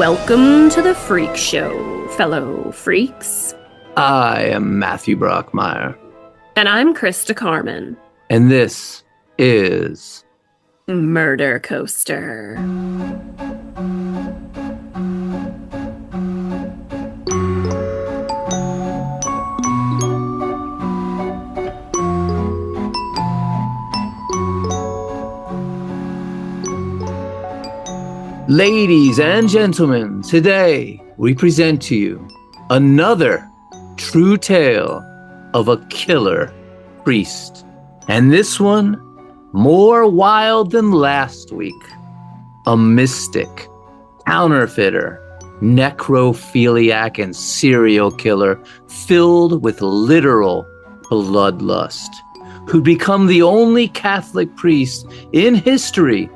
Welcome to the Freak Show, fellow freaks. I am Matthew Brockmeyer. And I'm Christa Carmen. And this is... Murder Coaster. Ladies and gentlemen, today we present to you another true tale of a killer priest. And this one, more wild than last week. A mystic, counterfeiter, necrophiliac, and serial killer filled with literal bloodlust, who'd become the only Catholic priest in history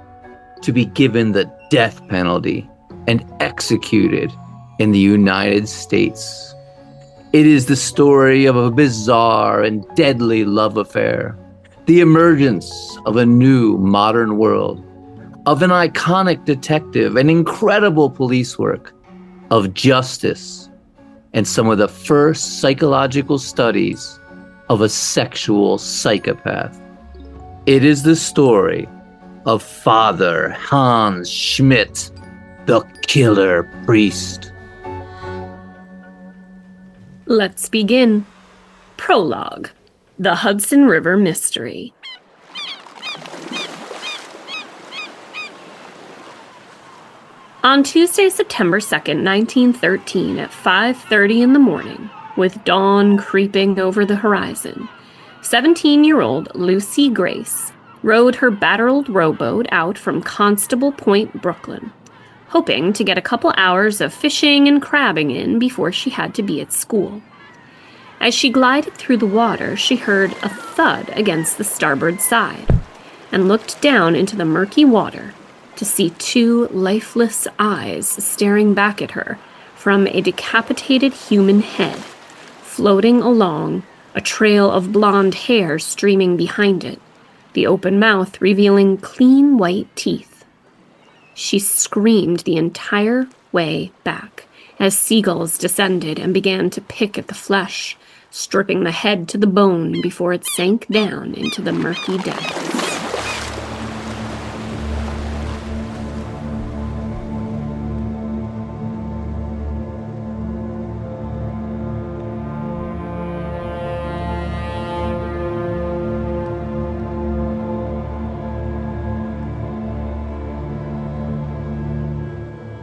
to be given the death penalty and executed in the United States. It is the story of a bizarre and deadly love affair, the emergence of a new modern world, of an iconic detective and incredible police work, of justice, and some of the first psychological studies of a sexual psychopath. It is the story of Father Hans Schmidt, the killer priest. Let's begin. Prologue. The Hudson River Mystery. On Tuesday, September 2nd, 1913, at 5:30 in the morning, with dawn creeping over the horizon, 17-year-old Lucy Grace rowed her battered rowboat out from Constable Point, Brooklyn, hoping to get a couple hours of fishing and crabbing in before she had to be at school. As she glided through the water, she heard a thud against the starboard side and looked down into the murky water to see two lifeless eyes staring back at her from a decapitated human head, floating along, a trail of blonde hair streaming behind it, the open mouth revealing clean white teeth. She screamed the entire way back as seagulls descended and began to pick at the flesh, stripping the head to the bone before it sank down into the murky depths.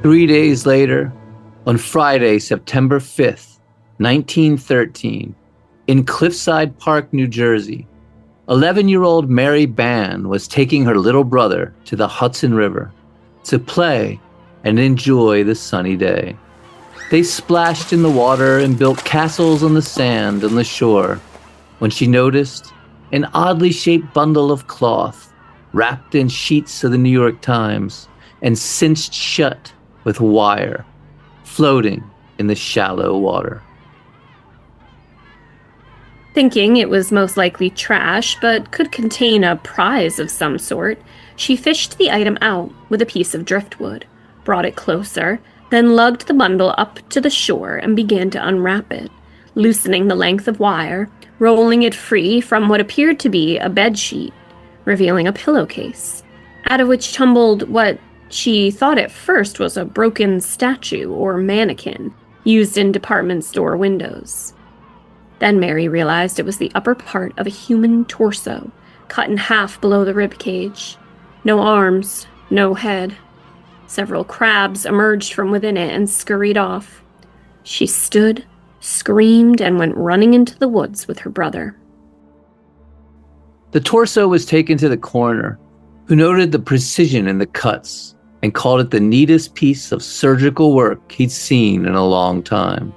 Three days later, on Friday, September 5th, 1913, in Cliffside Park, New Jersey, 11-year-old Mary Bann was taking her little brother to the Hudson River to play and enjoy the sunny day. They splashed in the water and built castles on the sand on the shore when she noticed an oddly shaped bundle of cloth wrapped in sheets of the New York Times and cinched shut with wire, floating in the shallow water. Thinking it was most likely trash, but could contain a prize of some sort, she fished the item out with a piece of driftwood, brought it closer, then lugged the bundle up to the shore and began to unwrap it, loosening the length of wire, rolling it free from what appeared to be a bedsheet, revealing a pillowcase, out of which tumbled what she thought at first was a broken statue or mannequin used in department store windows. Then Mary realized it was the upper part of a human torso, cut in half below the rib cage. No arms, no head. Several crabs emerged from within it and scurried off. She stood, screamed, and went running into the woods with her brother. The torso was taken to the coroner, who noted the precision in the cuts and called it the neatest piece of surgical work he'd seen in a long time.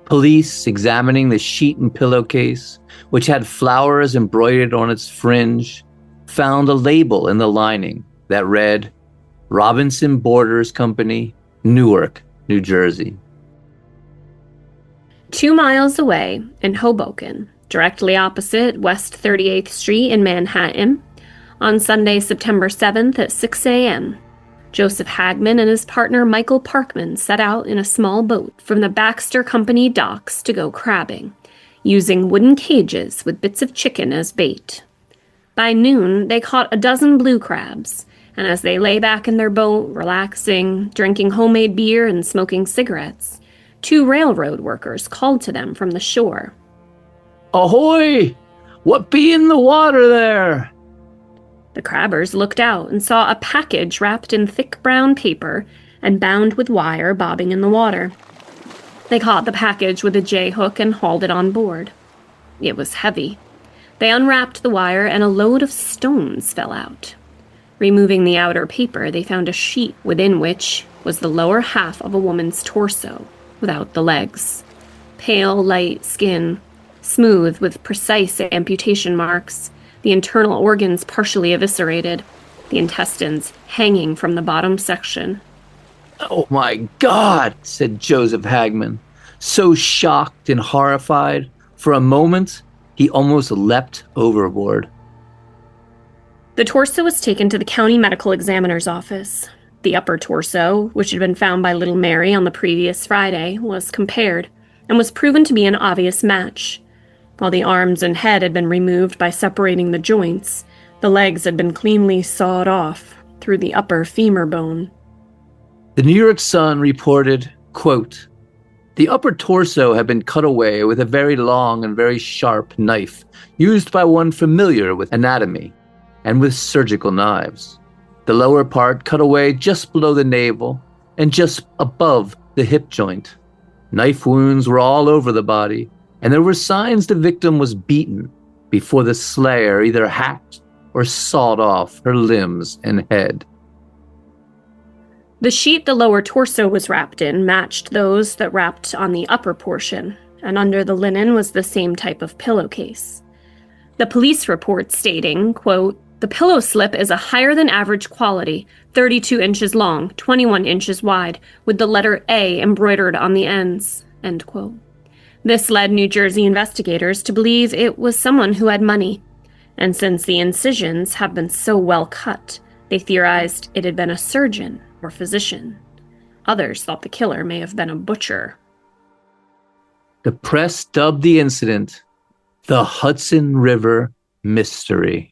Police, examining the sheet and pillowcase, which had flowers embroidered on its fringe, found a label in the lining that read, Robinson Borders Company, Newark, New Jersey. 2 miles away in Hoboken, directly opposite West 38th Street in Manhattan, on Sunday, September 7th at 6 a.m., Joseph Hagman and his partner Michael Parkman set out in a small boat from the Baxter Company docks to go crabbing, using wooden cages with bits of chicken as bait. By noon, they caught a dozen blue crabs, and as they lay back in their boat, relaxing, drinking homemade beer and smoking cigarettes, 2 railroad workers called to them from the shore. "Ahoy! What be in the water there?" The crabbers looked out and saw a package wrapped in thick brown paper and bound with wire bobbing in the water. They caught the package with a J-hook and hauled it on board. It was heavy. They unwrapped the wire and a load of stones fell out. Removing the outer paper, they found a sheet within which was the lower half of a woman's torso, without the legs. Pale, light skin, smooth with precise amputation marks, the internal organs partially eviscerated, the intestines hanging from the bottom section. "Oh my God," said Joseph Hagman, so shocked and horrified. For a moment, he almost leapt overboard. The torso was taken to the county medical examiner's office. The upper torso, which had been found by little Mary on the previous Friday, was compared and was proven to be an obvious match. While the arms and head had been removed by separating the joints, the legs had been cleanly sawed off through the upper femur bone. The New York Sun reported, quote, "The upper torso had been cut away with a very long and very sharp knife used by one familiar with anatomy and with surgical knives. The lower part cut away just below the navel and just above the hip joint. Knife wounds were all over the body, and there were signs the victim was beaten before the slayer either hacked or sawed off her limbs and head." The sheet the lower torso was wrapped in matched those that wrapped on the upper portion, and under the linen was the same type of pillowcase. The police report stating, quote, "The pillow slip is a higher than average quality, 32 inches long, 21 inches wide, with the letter A embroidered on the ends," end quote. This led New Jersey investigators to believe it was someone who had money, and since the incisions have been so well cut, they theorized it had been a surgeon or physician. Others thought the killer may have been a butcher. The press dubbed the incident the Hudson River Mystery.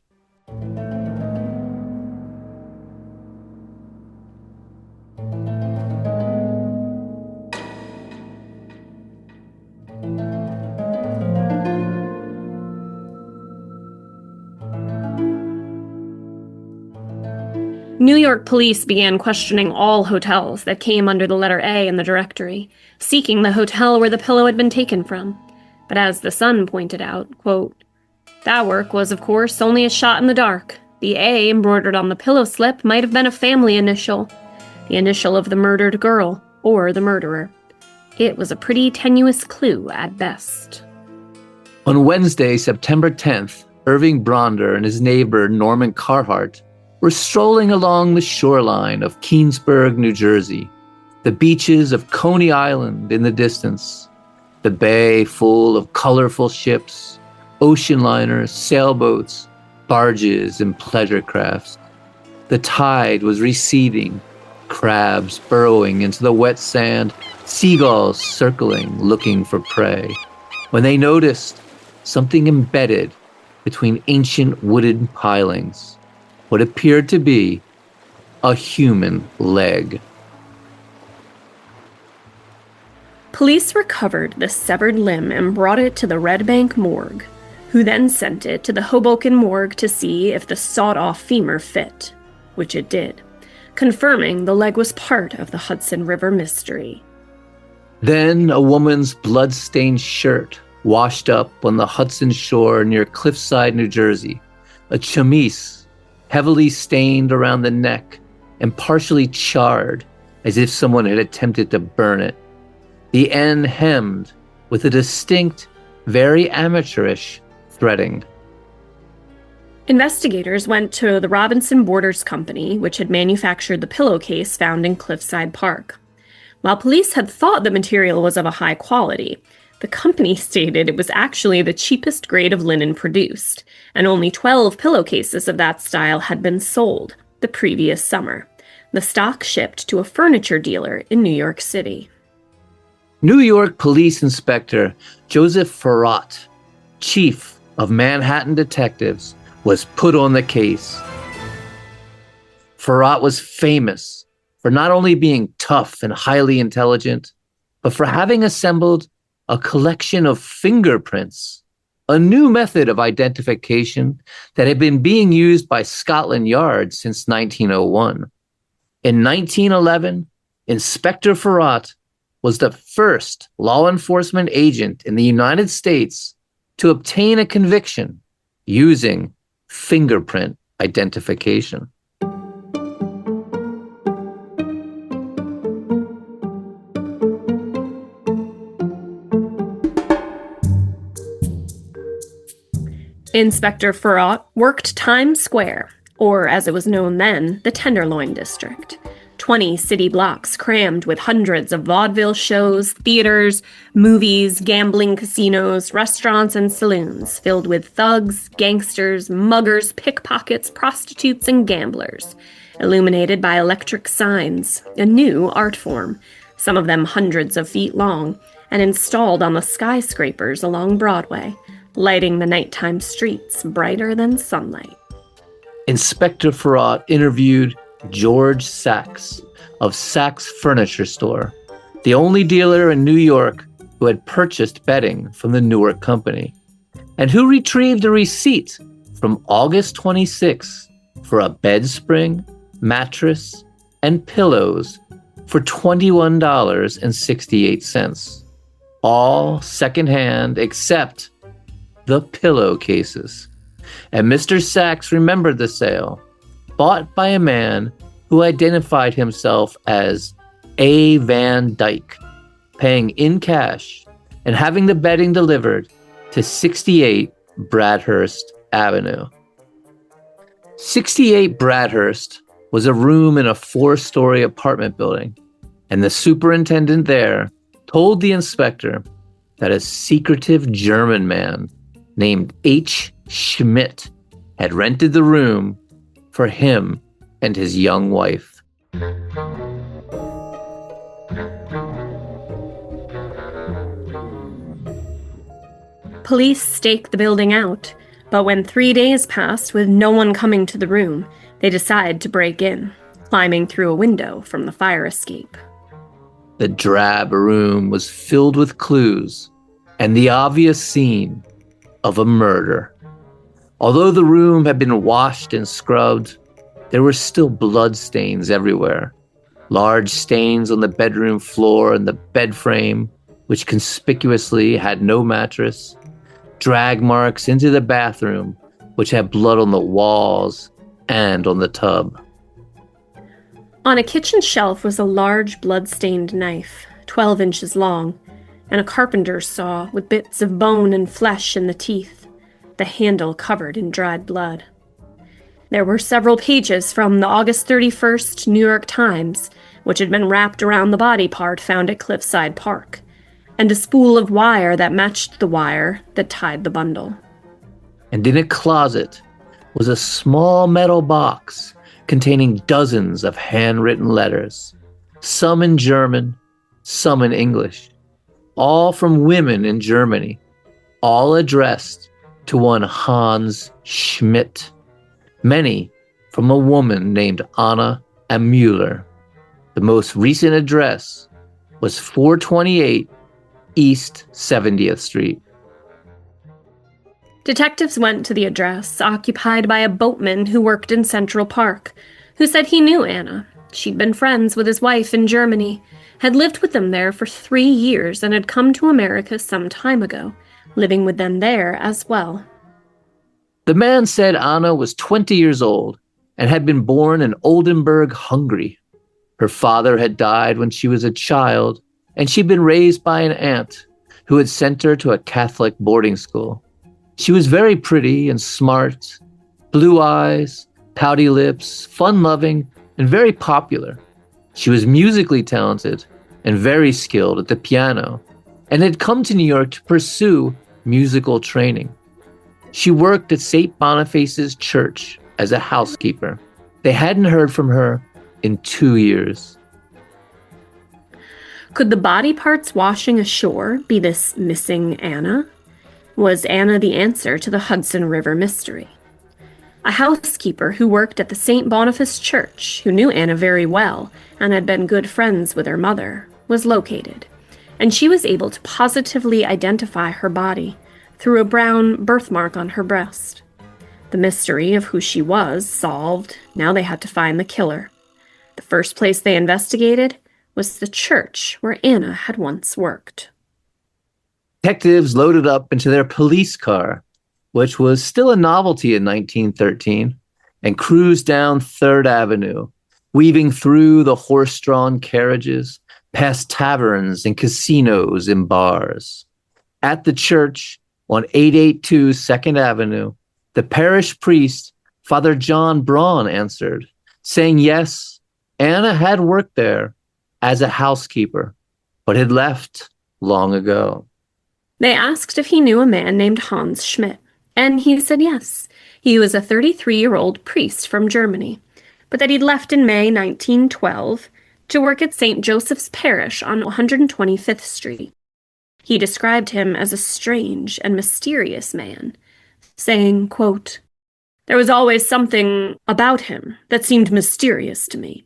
New York police began questioning all hotels that came under the letter A in the directory, seeking the hotel where the pillow had been taken from. But as the Sun pointed out, quote, "That work was, of course, only a shot in the dark. The A embroidered on the pillow slip might have been a family initial, the initial of the murdered girl or the murderer. It was a pretty tenuous clue at best." On Wednesday, September 10th, Irving Bronder and his neighbor Norman Carhart were strolling along the shoreline of Keansburg, New Jersey, the beaches of Coney Island in the distance, the bay full of colorful ships, ocean liners, sailboats, barges, and pleasure crafts. The tide was receding, crabs burrowing into the wet sand, seagulls circling, looking for prey, when they noticed something embedded between ancient wooded pilings. What appeared to be a human leg. Police recovered the severed limb and brought it to the Red Bank morgue, who then sent it to the Hoboken morgue to see if the sawed-off femur fit, which it did, confirming the leg was part of the Hudson River mystery. Then a woman's blood-stained shirt washed up on the Hudson shore near Cliffside, New Jersey, a chemise heavily stained around the neck and partially charred as if someone had attempted to burn it. The end hemmed with a distinct, very amateurish threading. Investigators went to the Robinson Borders Company, which had manufactured the pillowcase found in Cliffside Park. While police had thought the material was of a high quality, the company stated it was actually the cheapest grade of linen produced, and only 12 pillowcases of that style had been sold the previous summer. The stock shipped to a furniture dealer in New York City. New York Police Inspector Joseph Farrat, chief of Manhattan detectives, was put on the case. Farrat was famous for not only being tough and highly intelligent, but for having assembled a collection of fingerprints, a new method of identification that had been being used by Scotland Yard since 1901. In 1911, Inspector Farrat was the first law enforcement agent in the United States to obtain a conviction using fingerprint identification. Inspector Farrat worked Times Square, or as it was known then, the Tenderloin District. 20 city blocks crammed with hundreds of vaudeville shows, theaters, movies, gambling casinos, restaurants, and saloons filled with thugs, gangsters, muggers, pickpockets, prostitutes, and gamblers, illuminated by electric signs, a new art form, some of them hundreds of feet long, and installed on the skyscrapers along Broadway, lighting the nighttime streets brighter than sunlight. Inspector Farrat interviewed George Sachs of Sachs Furniture Store, the only dealer in New York who had purchased bedding from the Newark Company, and who retrieved a receipt from August 26 for a bed spring, mattress, and pillows for $21.68, all secondhand except the pillowcases. And Mr. Sachs remembered the sale, bought by a man who identified himself as A. Van Dyke, paying in cash and having the bedding delivered to 68 Bradhurst Avenue. 68 Bradhurst was a room in a 4-story apartment building, and the superintendent there told the inspector that a secretive German man named H. Schmidt had rented the room for him and his young wife. Police staked the building out, but when 3 days passed with no one coming to the room, they decided to break in, climbing through a window from the fire escape. The drab room was filled with clues and the obvious scene of a murder. Although the room had been washed and scrubbed, there were still blood stains everywhere. Large stains on the bedroom floor and the bed frame, which conspicuously had no mattress. Drag marks into the bathroom, which had blood on the walls and on the tub. On a kitchen shelf was a large blood-stained knife, 12 inches long, and a carpenter's saw with bits of bone and flesh in the teeth, the handle covered in dried blood. There were several pages from the August 31st New York Times, which had been wrapped around the body part found at Cliffside Park, and a spool of wire that matched the wire that tied the bundle. And in a closet was a small metal box containing dozens of handwritten letters, some in German, some in English, all from women in Germany, all addressed to one Hans Schmidt, many from a woman named Anna Müller. The most recent address was 428 East 70th Street. Detectives went to the address, occupied by a boatman who worked in Central Park, who said he knew Anna. She'd been friends with his wife in Germany, had lived with them there for 3 years, and had come to America some time ago, living with them there as well. The man said Anna was 20 years old and had been born in Oldenburg, Hungary. Her father had died when she was a child, and she'd been raised by an aunt who had sent her to a Catholic boarding school. She was very pretty and smart, blue eyes, pouty lips, fun-loving, and very popular. She was musically talented and very skilled at the piano, and had come to New York to pursue musical training. She worked at St. Boniface's Church as a housekeeper. They hadn't heard from her in 2 years. Could the body parts washing ashore be this missing Anna? Was Anna the answer to the Hudson River mystery? A housekeeper who worked at the St. Boniface Church, who knew Anna very well and had been good friends with her mother, was located, and she was able to positively identify her body through a brown birthmark on her breast. The mystery of who she was solved. Now they had to find the killer. The first place they investigated was the church where Anna had once worked. Detectives loaded up into their police car, which was still a novelty in 1913, and cruised down 3rd Avenue, weaving through the horse-drawn carriages, past taverns and casinos and bars. At the church on 882 2nd Avenue, the parish priest, Father John Braun, answered, saying yes, Anna had worked there as a housekeeper, but had left long ago. They asked if he knew a man named Hans Schmidt, and he said yes. He was a 33-year-old priest from Germany, but that he'd left in May 1912 to work at St. Joseph's Parish on 125th Street. He described him as a strange and mysterious man, saying, quote, "There was always something about him that seemed mysterious to me.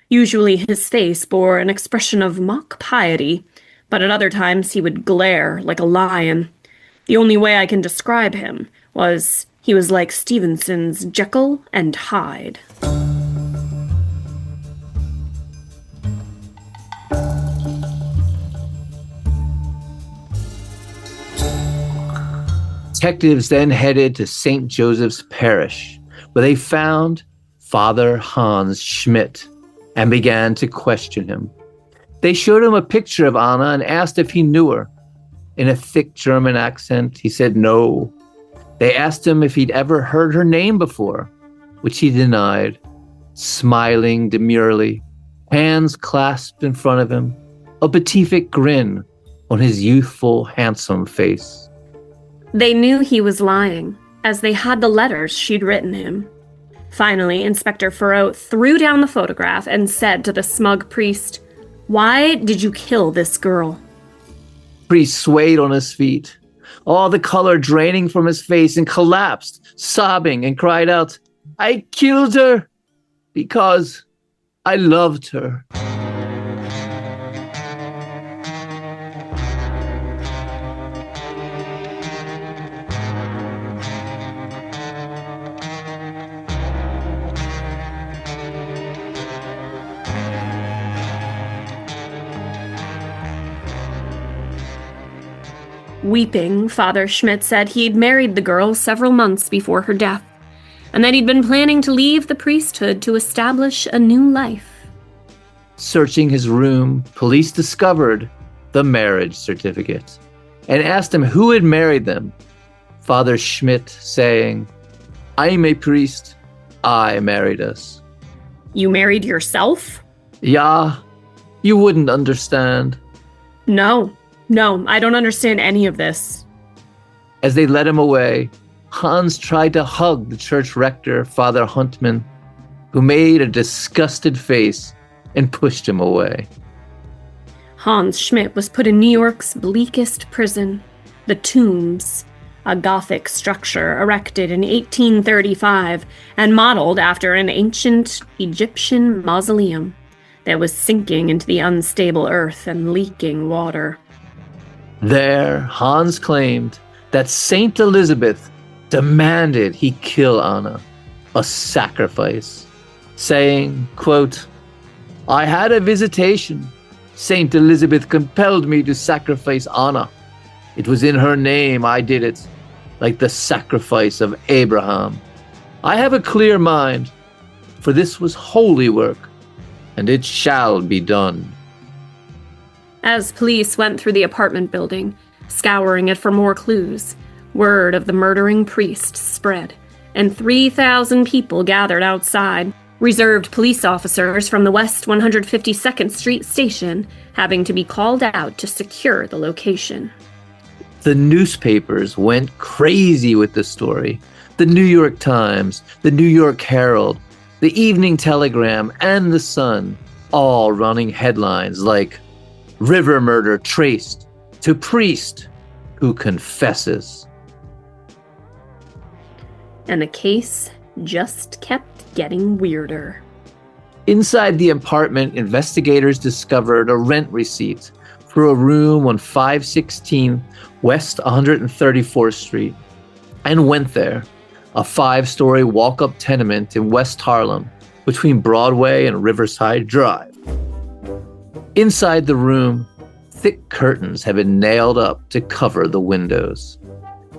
Usually his face bore an expression of mock piety, but at other times he would glare like a lion. The only way I can describe him was he was like Stevenson's Jekyll and Hyde." Detectives then headed to St. Joseph's Parish, where they found Father Hans Schmidt and began to question him. They showed him a picture of Anna and asked if he knew her. In a thick German accent, he said no. They asked him if he'd ever heard her name before, which he denied, smiling demurely, hands clasped in front of him, a beatific grin on his youthful, handsome face. They knew he was lying, as they had the letters she'd written him. Finally, Inspector Furrow threw down the photograph and said to the smug priest, "Why did you kill this girl?" Priest swayed on his feet, all the color draining from his face, and collapsed, sobbing, and cried out, "I killed her because I loved her." Weeping, Father Schmidt said he'd married the girl several months before her death, and that he'd been planning to leave the priesthood to establish a new life. Searching his room, police discovered the marriage certificate and asked him who had married them. Father Schmidt saying, "I'm a priest. I married us." "You married yourself?" "Yeah, you wouldn't understand." No, I don't understand any of this." As they led him away, Hans tried to hug the church rector, Father Huntman, who made a disgusted face and pushed him away. Hans Schmidt was put in New York's bleakest prison, the Tombs, a Gothic structure erected in 1835 and modeled after an ancient Egyptian mausoleum that was sinking into the unstable earth and leaking water. There, Hans claimed that Saint Elizabeth demanded he kill Anna, a sacrifice, saying, quote, "I had a visitation. Saint Elizabeth compelled me to sacrifice Anna. It was in her name I did it, like the sacrifice of Abraham. I have a clear mind, for this was holy work, and it shall be done." As police went through the apartment building, scouring it for more clues, word of the murdering priest spread, and 3,000 people gathered outside, reserved police officers from the West 152nd Street station having to be called out to secure the location. The newspapers went crazy with the story. The New York Times, the New York Herald, The Evening Telegram and The Sun, all running headlines like "River Murder Traced to Priest Who Confesses." And the case just kept getting weirder. Inside the apartment, investigators discovered a rent receipt for a room on 516 West 134th Street and went there, a 5-story walk-up tenement in West Harlem between Broadway and Riverside Drive. Inside the room, thick curtains had been nailed up to cover the windows.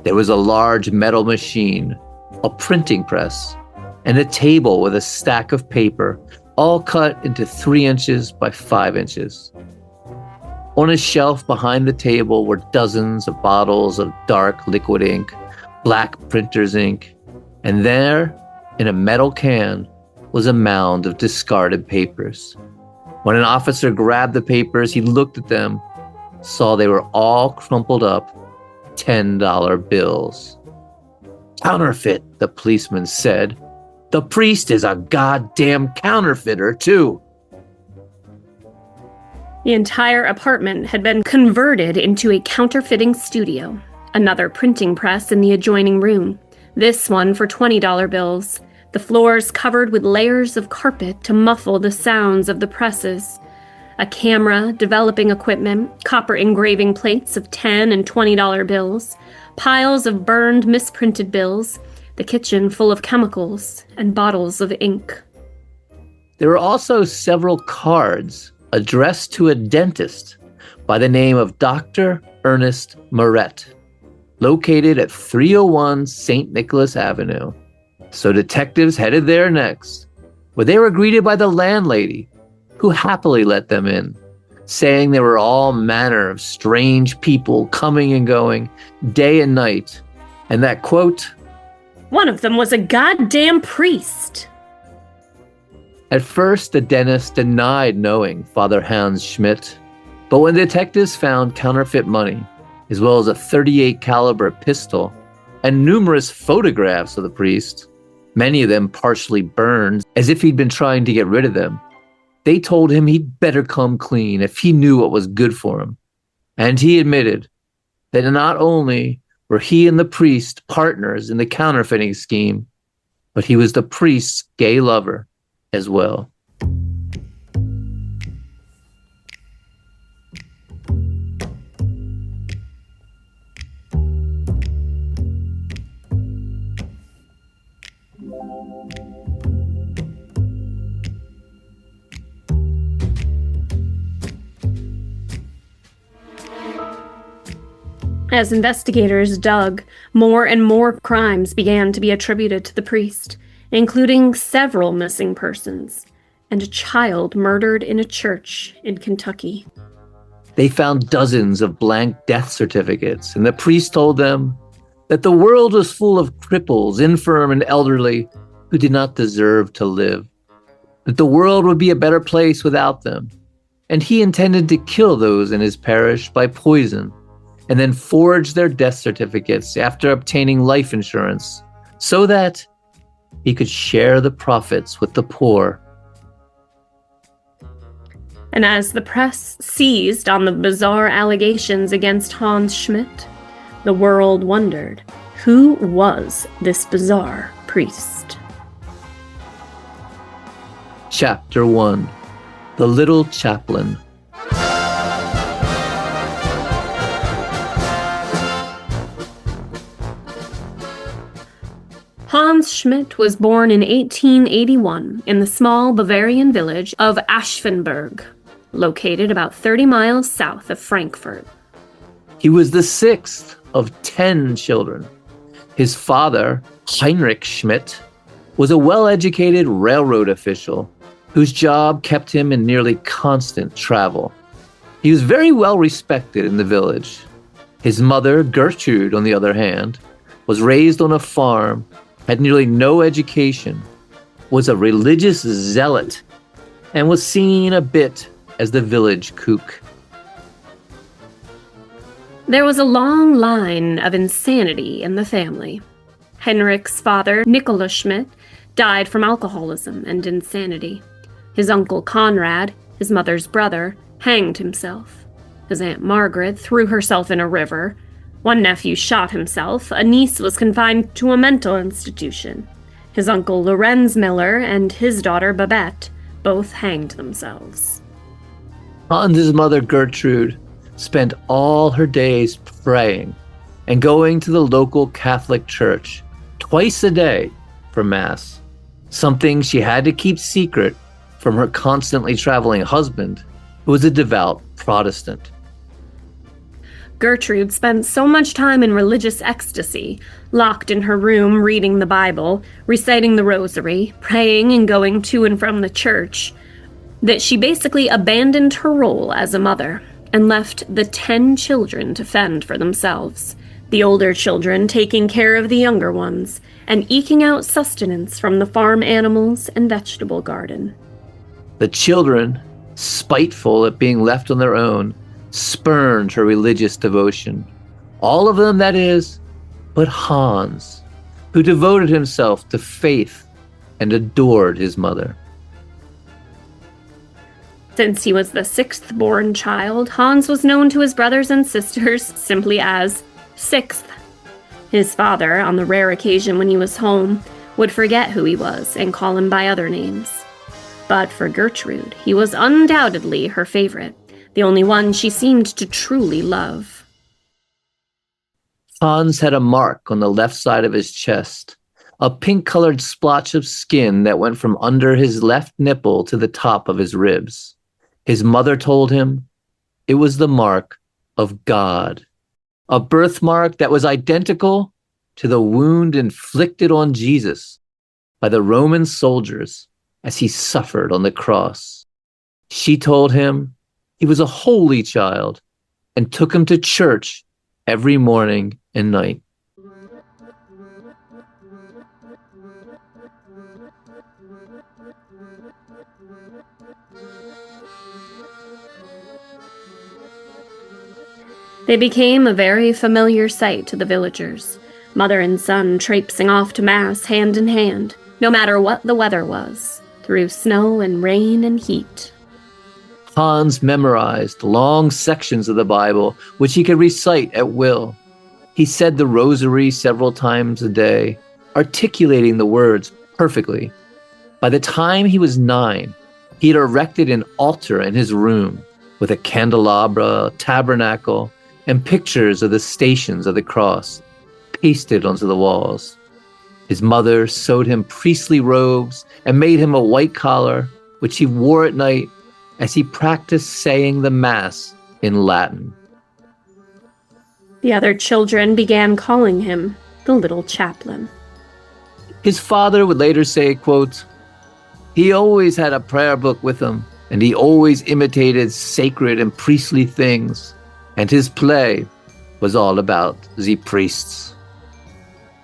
There was a large metal machine, a printing press, and a table with a stack of paper, all cut into 3 inches by 5 inches. On a shelf behind the table were dozens of bottles of dark liquid ink, black printer's ink, and there, in a metal can, was a mound of discarded papers. When an officer grabbed the papers, he looked at them, saw they were all crumpled up $10 bills. "Counterfeit," the policeman said. "The priest is a goddamn counterfeiter, too." The entire apartment had been converted into a counterfeiting studio. Another printing press in the adjoining room, this one for $20 bills. The floors covered with layers of carpet to muffle the sounds of the presses. A camera, developing equipment, copper engraving plates of $10 and $20 bills, piles of burned, misprinted bills, the kitchen full of chemicals and bottles of ink. There were also several cards addressed to a dentist by the name of Dr. Ernest Moret, located at 301 St. Nicholas Avenue. So detectives headed there next, where they were greeted by the landlady, who happily let them in, saying there were all manner of strange people coming and going day and night, and that, quote, "One of them was a goddamn priest." At first, the dentist denied knowing Father Hans Schmidt, but when detectives found counterfeit money, as well as a .38 caliber pistol and numerous photographs of the priest, many of them partially burned, as if he'd been trying to get rid of them, they told him he'd better come clean if he knew what was good for him. And he admitted that not only were he and the priest partners in the counterfeiting scheme, but he was the priest's gay lover as well. As investigators dug, more and more crimes began to be attributed to the priest, including several missing persons and a child murdered in a church in Kentucky. They found dozens of blank death certificates, and the priest told them that the world was full of cripples, infirm, and elderly who did not deserve to live, that the world would be a better place without them, and he intended to kill those in his parish by poison, and then forge their death certificates after obtaining life insurance, so that he could share the profits with the poor. And as the press seized on the bizarre allegations against Hans Schmidt, the world wondered, who was this bizarre priest? Chapter 1: The Little Chaplain. Hans Schmidt was born in 1881 in the small Bavarian village of Aschenberg, located about 30 miles south of Frankfurt. He was the 6th of 10 children. His father, Heinrich Schmidt, was a well-educated railroad official whose job kept him in nearly constant travel. He was very well respected in the village. His mother, Gertrude, on the other hand, was raised on a farm, had nearly no education, was a religious zealot, and was seen a bit as the village kook. There was a long line of insanity in the family. Henrik's father, Nicola Schmidt, died from alcoholism and insanity. His uncle Conrad, his mother's brother, hanged himself. His Aunt Margaret threw herself in a river. One nephew shot himself. A niece was confined to a mental institution. His uncle Lorenz Miller and his daughter Babette both hanged themselves. Hans's mother Gertrude spent all her days praying and going to the local Catholic church twice a day for Mass, something she had to keep secret from her constantly traveling husband, who was a devout Protestant. Gertrude spent so much time in religious ecstasy, locked in her room reading the Bible, reciting the rosary, praying and going to and from the church, that she basically abandoned her role as a mother and left the 10 children to fend for themselves, the older children taking care of the younger ones and eking out sustenance from the farm animals and vegetable garden. The children, spiteful at being left on their own, spurned her religious devotion. All of them, that is, but Hans, who devoted himself to faith and adored his mother. Since he was the 6th born child, Hans was known to his brothers and sisters simply as Sixth. His father, on the rare occasion when he was home, would forget who he was and call him by other names. But for Gertrude, he was undoubtedly her favorite, the only one she seemed to truly love. Hans had a mark on the left side of his chest, a pink-colored splotch of skin that went from under his left nipple to the top of his ribs. His mother told him it was the mark of God, a birthmark that was identical to the wound inflicted on Jesus by the Roman soldiers as he suffered on the cross. She told him he was a holy child and took him to church every morning and night. They became a very familiar sight to the villagers, mother and son traipsing off to Mass hand in hand, no matter what the weather was, through snow and rain and heat. Hans memorized long sections of the Bible, which he could recite at will. He said the rosary several times a day, articulating the words perfectly. By the time he was 9, he had erected an altar in his room with a candelabra, tabernacle, and pictures of the stations of the cross pasted onto the walls. His mother sewed him priestly robes and made him a white collar, which he wore at night as he practiced saying the Mass in Latin. The other children began calling him the little chaplain. His father would later say, quote, "He always had a prayer book with him, and he always imitated sacred and priestly things, and his play was all about the priests."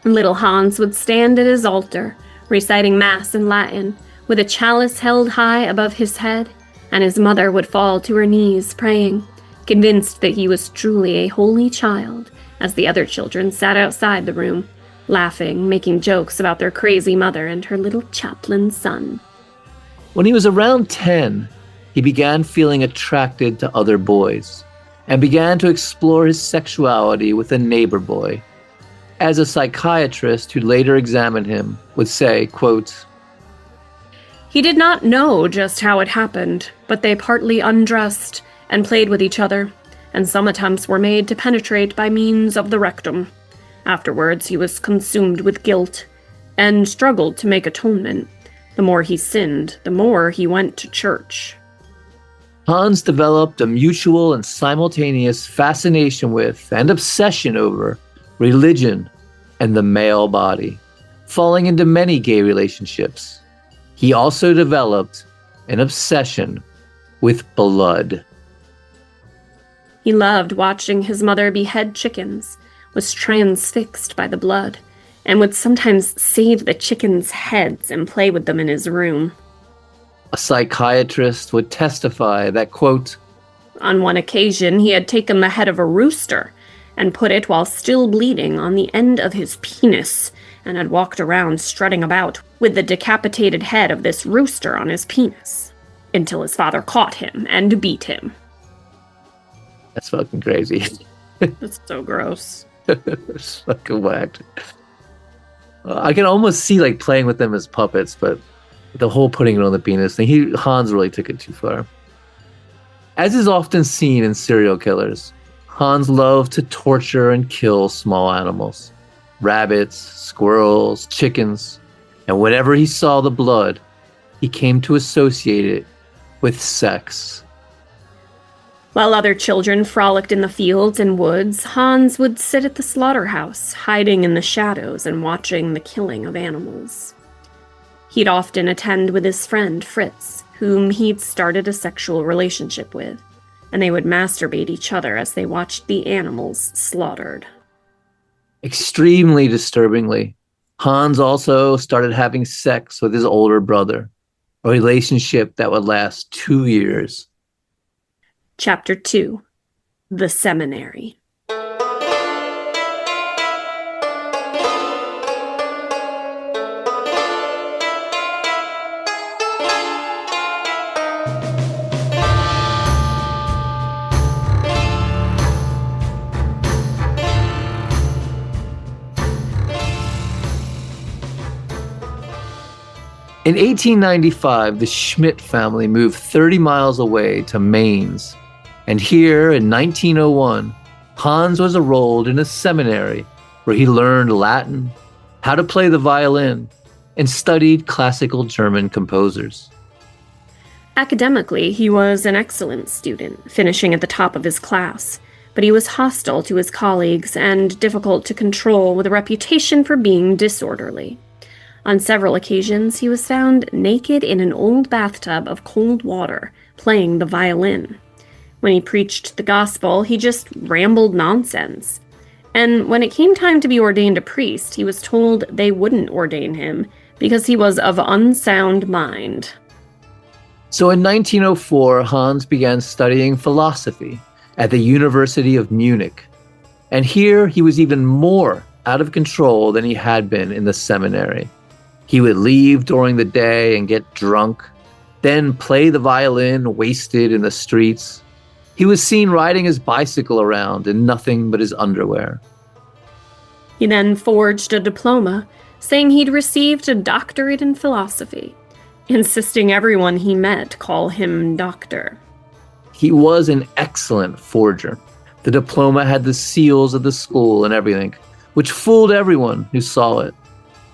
Little Hans would stand at his altar, reciting Mass in Latin, with a chalice held high above his head, and his mother would fall to her knees praying, convinced that he was truly a holy child, as the other children sat outside the room, laughing, making jokes about their crazy mother and her little chaplain son. When he was around 10, he began feeling attracted to other boys and began to explore his sexuality with a neighbor boy. As a psychiatrist who later examined him would say, quote, "He did not know just how it happened, but they partly undressed and played with each other, and some attempts were made to penetrate by means of the rectum. Afterwards, he was consumed with guilt and struggled to make atonement. The more he sinned, the more he went to church." Hans developed a mutual and simultaneous fascination with and obsession over religion and the male body, falling into many gay relationships. He also developed an obsession with blood. He loved watching his mother behead chickens, was transfixed by the blood, and would sometimes save the chickens' heads and play with them in his room. A psychiatrist would testify that, quote, On one occasion, he had taken the head of a rooster and put it while still bleeding on the end of his penis, and had walked around strutting about with the decapitated head of this rooster on his penis, until his father caught him and beat him. That's fucking crazy. That's so gross. It's fucking whacked. I can almost see like playing with them as puppets, but the whole putting it on the penis thing, Hans really took it too far. As is often seen in serial killers, Hans loved to torture and kill small animals. Rabbits, squirrels, chickens, and whenever he saw the blood, he came to associate it with sex. While other children frolicked in the fields and woods, Hans would sit at the slaughterhouse, hiding in the shadows and watching the killing of animals. He'd often attend with his friend Fritz, whom he'd started a sexual relationship with, and they would masturbate each other as they watched the animals slaughtered. Extremely disturbingly, Hans also started having sex with his older brother, a relationship that would last 2 years. Chapter 2. The Seminary. In 1895, the Schmidt family moved 30 miles away to Mainz. And here in 1901, Hans was enrolled in a seminary where he learned Latin, how to play the violin, and studied classical German composers. Academically, he was an excellent student, finishing at the top of his class, but he was hostile to his colleagues and difficult to control, with a reputation for being disorderly. On several occasions, he was found naked in an old bathtub of cold water, playing the violin. When he preached the gospel, he just rambled nonsense. And when it came time to be ordained a priest, he was told they wouldn't ordain him because he was of unsound mind. So in 1904, Hans began studying philosophy at the University of Munich. And here he was even more out of control than he had been in the seminary. He would leave during the day and get drunk, then play the violin wasted in the streets. He was seen riding his bicycle around in nothing but his underwear. He then forged a diploma, saying he'd received a doctorate in philosophy, insisting everyone he met call him doctor. He was an excellent forger. The diploma had the seals of the school and everything, which fooled everyone who saw it.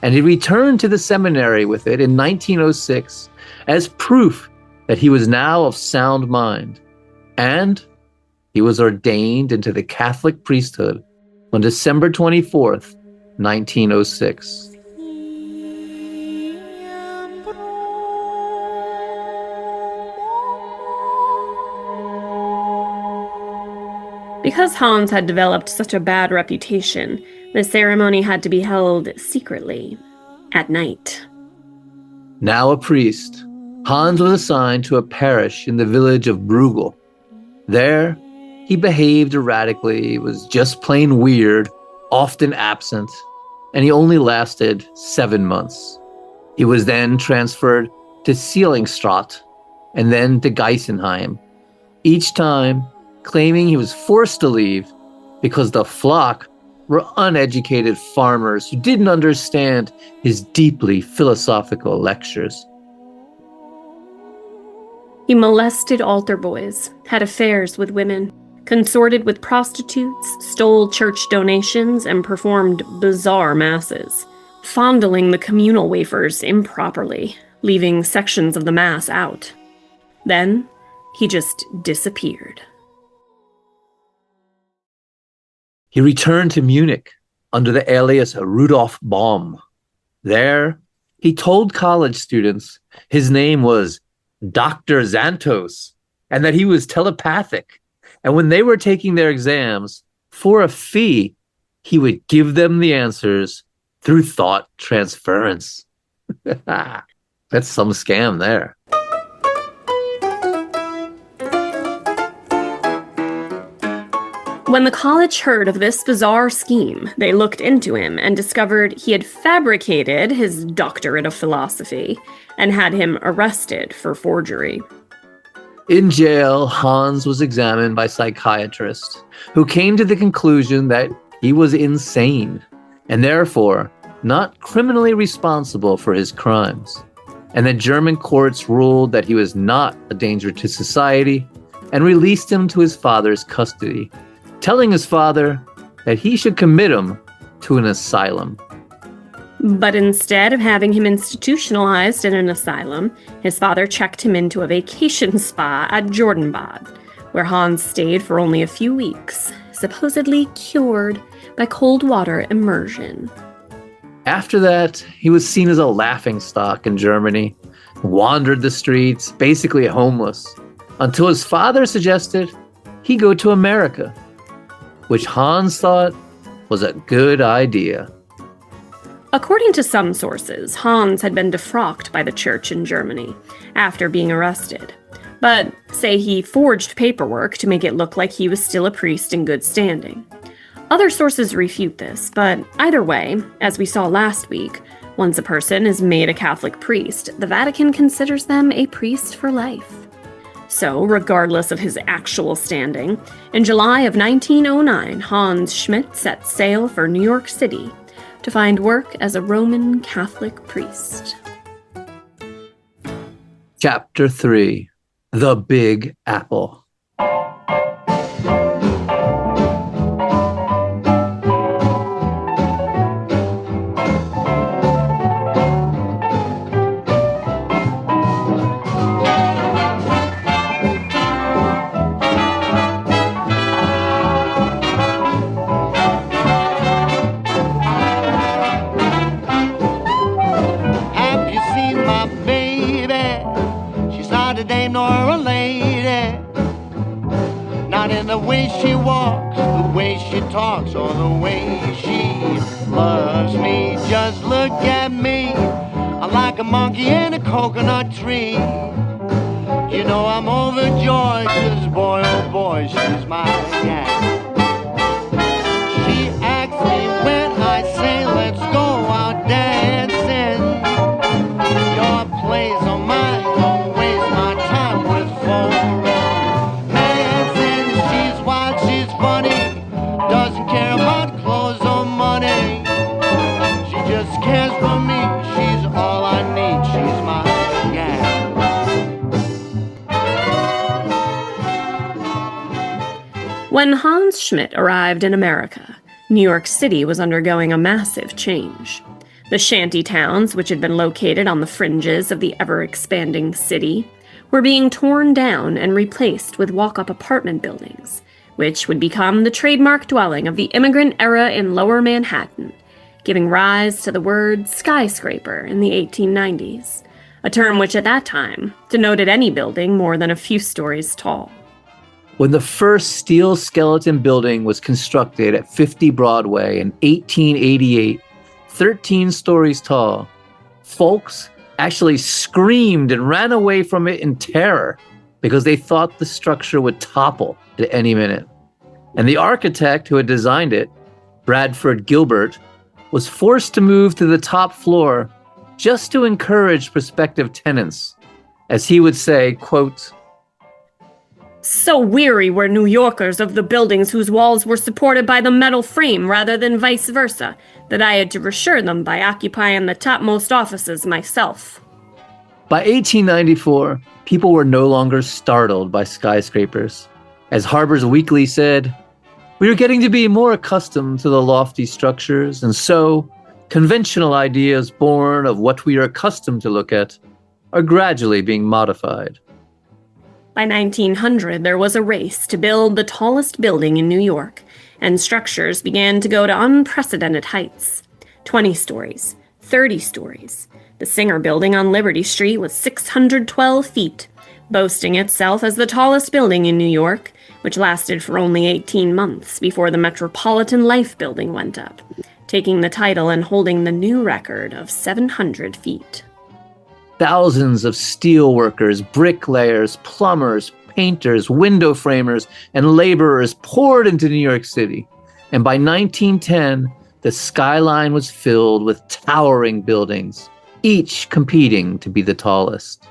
And he returned to the seminary with it in 1906 as proof that he was now of sound mind. And he was ordained into the Catholic priesthood on December 24th, 1906. Because Hans had developed such a bad reputation, the ceremony had to be held secretly, at night. Now a priest, Hans was assigned to a parish in the village of Bruegel. There, he behaved erratically, was just plain weird, often absent, and he only lasted 7 months. He was then transferred to Seligenstadt and then to Geisenheim, each time claiming he was forced to leave because the flock were uneducated farmers who didn't understand his deeply philosophical lectures. He molested altar boys, had affairs with women, consorted with prostitutes, stole church donations, and performed bizarre masses, fondling the communal wafers improperly, leaving sections of the mass out. Then, he just disappeared. He returned to Munich under the alias Rudolf Baum. There, he told college students his name was Dr. Xantos and that he was telepathic. And when they were taking their exams, for a fee, he would give them the answers through thought transference. That's some scam there. When the college heard of this bizarre scheme, they looked into him and discovered he had fabricated his doctorate of philosophy and had him arrested for forgery. In jail, Hans was examined by psychiatrists who came to the conclusion that he was insane and therefore not criminally responsible for his crimes. And the German courts ruled that he was not a danger to society and released him to his father's custody, telling his father that he should commit him to an asylum. But instead of having him institutionalized in an asylum, his father checked him into a vacation spa at Jordanbad, where Hans stayed for only a few weeks, supposedly cured by cold water immersion. After that, he was seen as a laughingstock in Germany, wandered the streets, basically homeless, until his father suggested he go to America, which Hans thought was a good idea. According to some sources, Hans had been defrocked by the church in Germany after being arrested, but say he forged paperwork to make it look like he was still a priest in good standing. Other sources refute this, but either way, as we saw last week, once a person is made a Catholic priest, the Vatican considers them a priest for life. So, regardless of his actual standing, in July of 1909, Hans Schmidt set sail for New York City to find work as a Roman Catholic priest. Chapter 3: The Big Apple. The way she walks, the way she talks, or the way she loves me. Just look at me, I'm like a monkey in a coconut tree. You know I'm overjoyed, 'cause boy, oh boy, she's my gal. She asks me when I say let's go out dancing. Your place or mine, don't waste my time with phone. Funny, doesn't care about clothes or money. She just cares for me, she's all I need, she's my gal. When Hans Schmidt arrived in America, New York City was undergoing a massive change. The shanty towns, which had been located on the fringes of the ever-expanding city, were being torn down and replaced with walk-up apartment buildings, which would become the trademark dwelling of the immigrant era in Lower Manhattan, giving rise to the word skyscraper in the 1890s, a term which at that time denoted any building more than a few stories tall. When the first steel skeleton building was constructed at 50 Broadway in 1888, 13 stories tall, folks actually screamed and ran away from it in terror because they thought the structure would topple at any minute. And the architect who had designed it, Bradford Gilbert, was forced to move to the top floor just to encourage prospective tenants. As he would say, quote, "So weary were New Yorkers of the buildings whose walls were supported by the metal frame rather than vice versa, that I had to reassure them by occupying the topmost offices myself." By 1894, people were no longer startled by skyscrapers. As Harper's Weekly said, "We are getting to be more accustomed to the lofty structures, and so conventional ideas born of what we are accustomed to look at are gradually being modified." By 1900, there was a race to build the tallest building in New York, and structures began to go to unprecedented heights. 20 stories, 30 stories. The Singer Building on Liberty Street was 612 feet, boasting itself as the tallest building in New York, which lasted for only 18 months before the Metropolitan Life Building went up, taking the title and holding the new record of 700 feet. Thousands of steel workers, bricklayers, plumbers, painters, window framers, and laborers poured into New York City. And by 1910, the skyline was filled with towering buildings, each competing to be the tallest.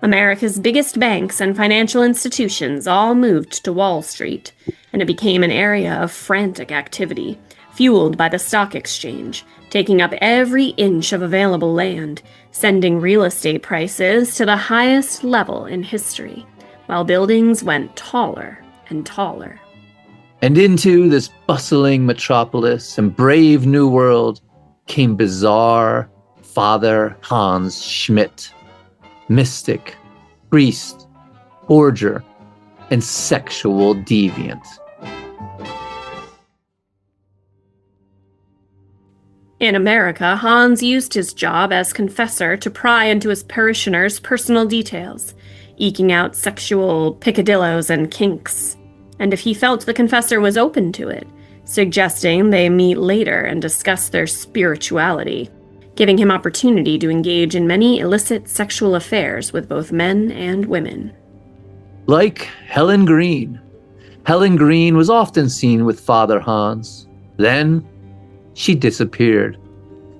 America's biggest banks and financial institutions all moved to Wall Street, and it became an area of frantic activity, fueled by the stock exchange, taking up every inch of available land, sending real estate prices to the highest level in history, while buildings went taller and taller. And into this bustling metropolis and brave new world came bizarre Father Hans Schmidt, mystic, priest, forger, and sexual deviant. In America, Hans used his job as confessor to pry into his parishioners' personal details, eking out sexual picadillos and kinks. And if he felt the confessor was open to it, suggesting they meet later and discuss their spirituality, giving him opportunity to engage in many illicit sexual affairs with both men and women. Like Helen Green. Helen Green was often seen with Father Hans. Then she disappeared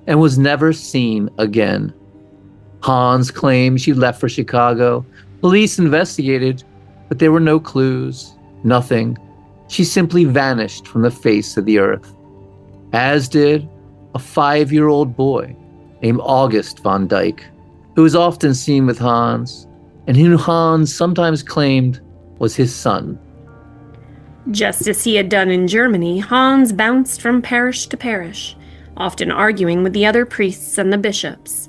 and was never seen again. Hans claimed she left for Chicago. Police investigated, but there were no clues, nothing. She simply vanished from the face of the earth, as did a 5-year-old boy named August von Dyke, who was often seen with Hans, and who Hans sometimes claimed was his son. Just as he had done in Germany, Hans bounced from parish to parish, often arguing with the other priests and the bishops.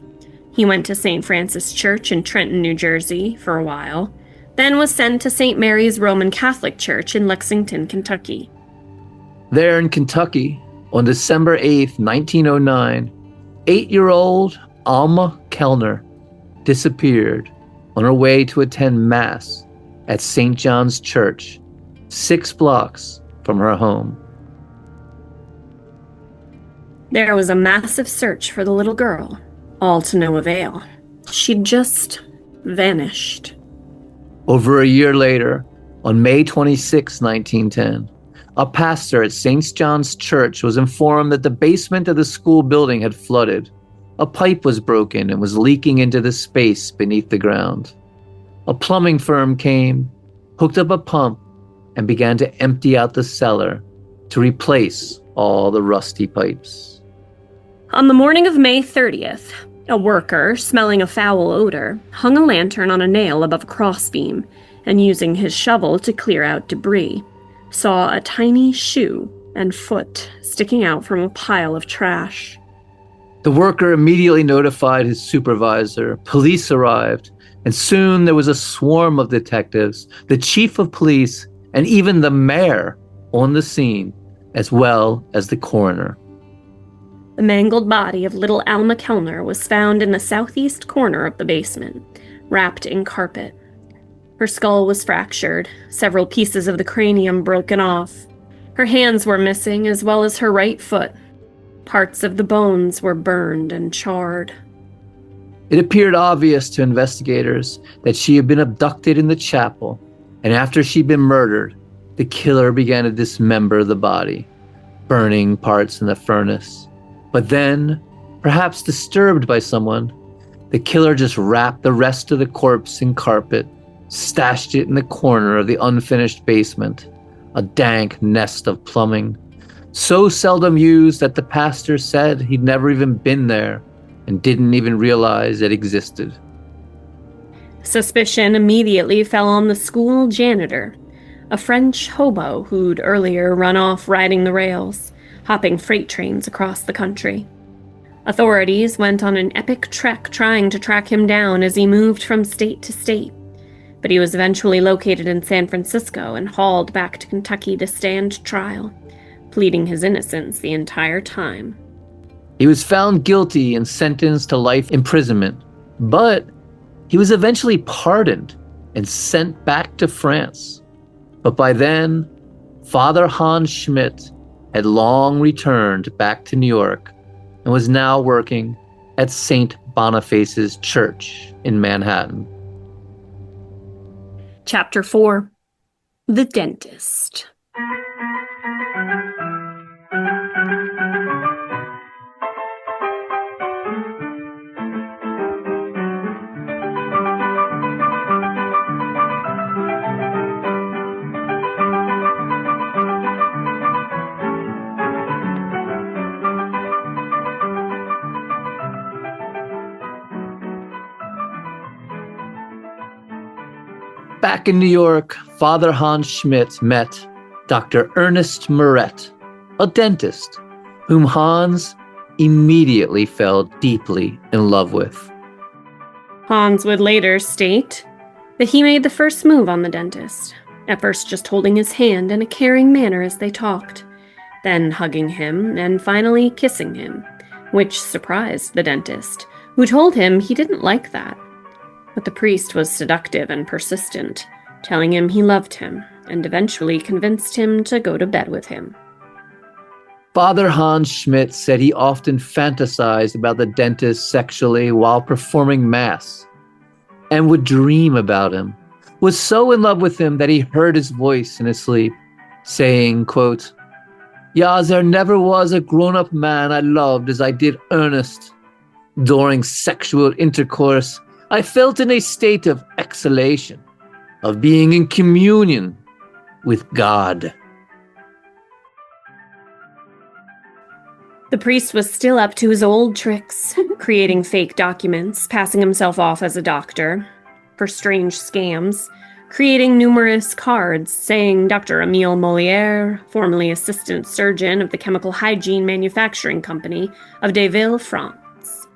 He went to St. Francis Church in Trenton, New Jersey, for a while, then was sent to St. Mary's Roman Catholic Church in Lexington, Kentucky. There in Kentucky, on December 8th, 1909, 8-year-old Alma Kellner disappeared on her way to attend Mass at St. John's Church, 6 blocks from her home. There was a massive search for the little girl, all to no avail. She'd just vanished. Over a year later, on May 26, 1910, a pastor at St. John's Church was informed that the basement of the school building had flooded. A pipe was broken and was leaking into the space beneath the ground. A plumbing firm came, hooked up a pump, and began to empty out the cellar to replace all the rusty pipes. On the morning of May 30th, a worker, smelling a foul odor, hung a lantern on a nail above a crossbeam and, using his shovel to clear out debris, saw a tiny shoe and foot sticking out from a pile of trash. The worker immediately notified his supervisor. Police arrived, and soon there was a swarm of detectives, the chief of police, and even the mayor on the scene, as well as the coroner. The mangled body of little Alma Kellner was found in the southeast corner of the basement, wrapped in carpet. Her skull was fractured, several pieces of the cranium broken off. Her hands were missing, as well as her right foot. Parts of the bones were burned and charred. It appeared obvious to investigators that she had been abducted in the chapel, and after she'd been murdered, the killer began to dismember the body, burning parts in the furnace. But then, perhaps disturbed by someone, the killer just wrapped the rest of the corpse in carpet, stashed it in the corner of the unfinished basement, a dank nest of plumbing, so seldom used that the pastor said he'd never even been there and didn't even realize it existed. Suspicion immediately fell on the school janitor, a French hobo who'd earlier run off riding the rails, hopping freight trains across the country. Authorities went on an epic trek trying to track him down as he moved from state to state, but he was eventually located in San Francisco and hauled back to Kentucky to stand trial, pleading his innocence the entire time. He was found guilty and sentenced to life imprisonment, but he was eventually pardoned and sent back to France. But by then, Father Hans Schmidt had long returned back to New York and was now working at St. Boniface's Church in Manhattan. Chapter 4. The Dentist. Back in New York, Father Hans Schmidt met Dr. Ernest Moret, a dentist, whom Hans immediately fell deeply in love with. Hans would later state that he made the first move on the dentist, at first just holding his hand in a caring manner as they talked, then hugging him and finally kissing him, which surprised the dentist, who told him he didn't like that. But the priest was seductive and persistent, telling him he loved him, and eventually convinced him to go to bed with him. Father Hans Schmidt said he often fantasized about the dentist sexually while performing Mass, and would dream about him, was so in love with him that he heard his voice in his sleep, saying, quote, "Ja, there never was a grown-up man I loved as I did Ernest. During sexual intercourse, I felt in a state of exhalation, of being in communion with God." The priest was still up to his old tricks, creating fake documents, passing himself off as a doctor for strange scams, creating numerous cards saying Dr. Emile Molière, formerly assistant surgeon of the chemical hygiene manufacturing company of Deville, France.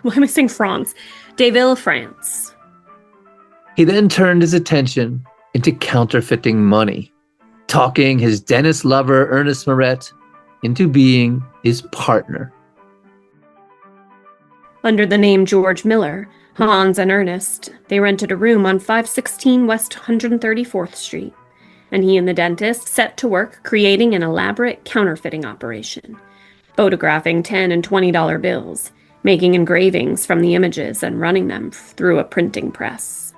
Why am I saying France? Deville, France. He then turned his attention into counterfeiting money, talking his dentist lover Ernest Moret into being his partner. Under the name George Miller, Hans and Ernest, they rented a room on 516 West 134th Street, and he and the dentist set to work creating an elaborate counterfeiting operation, photographing $10 and $20 bills, making engravings from the images and running them through a printing press.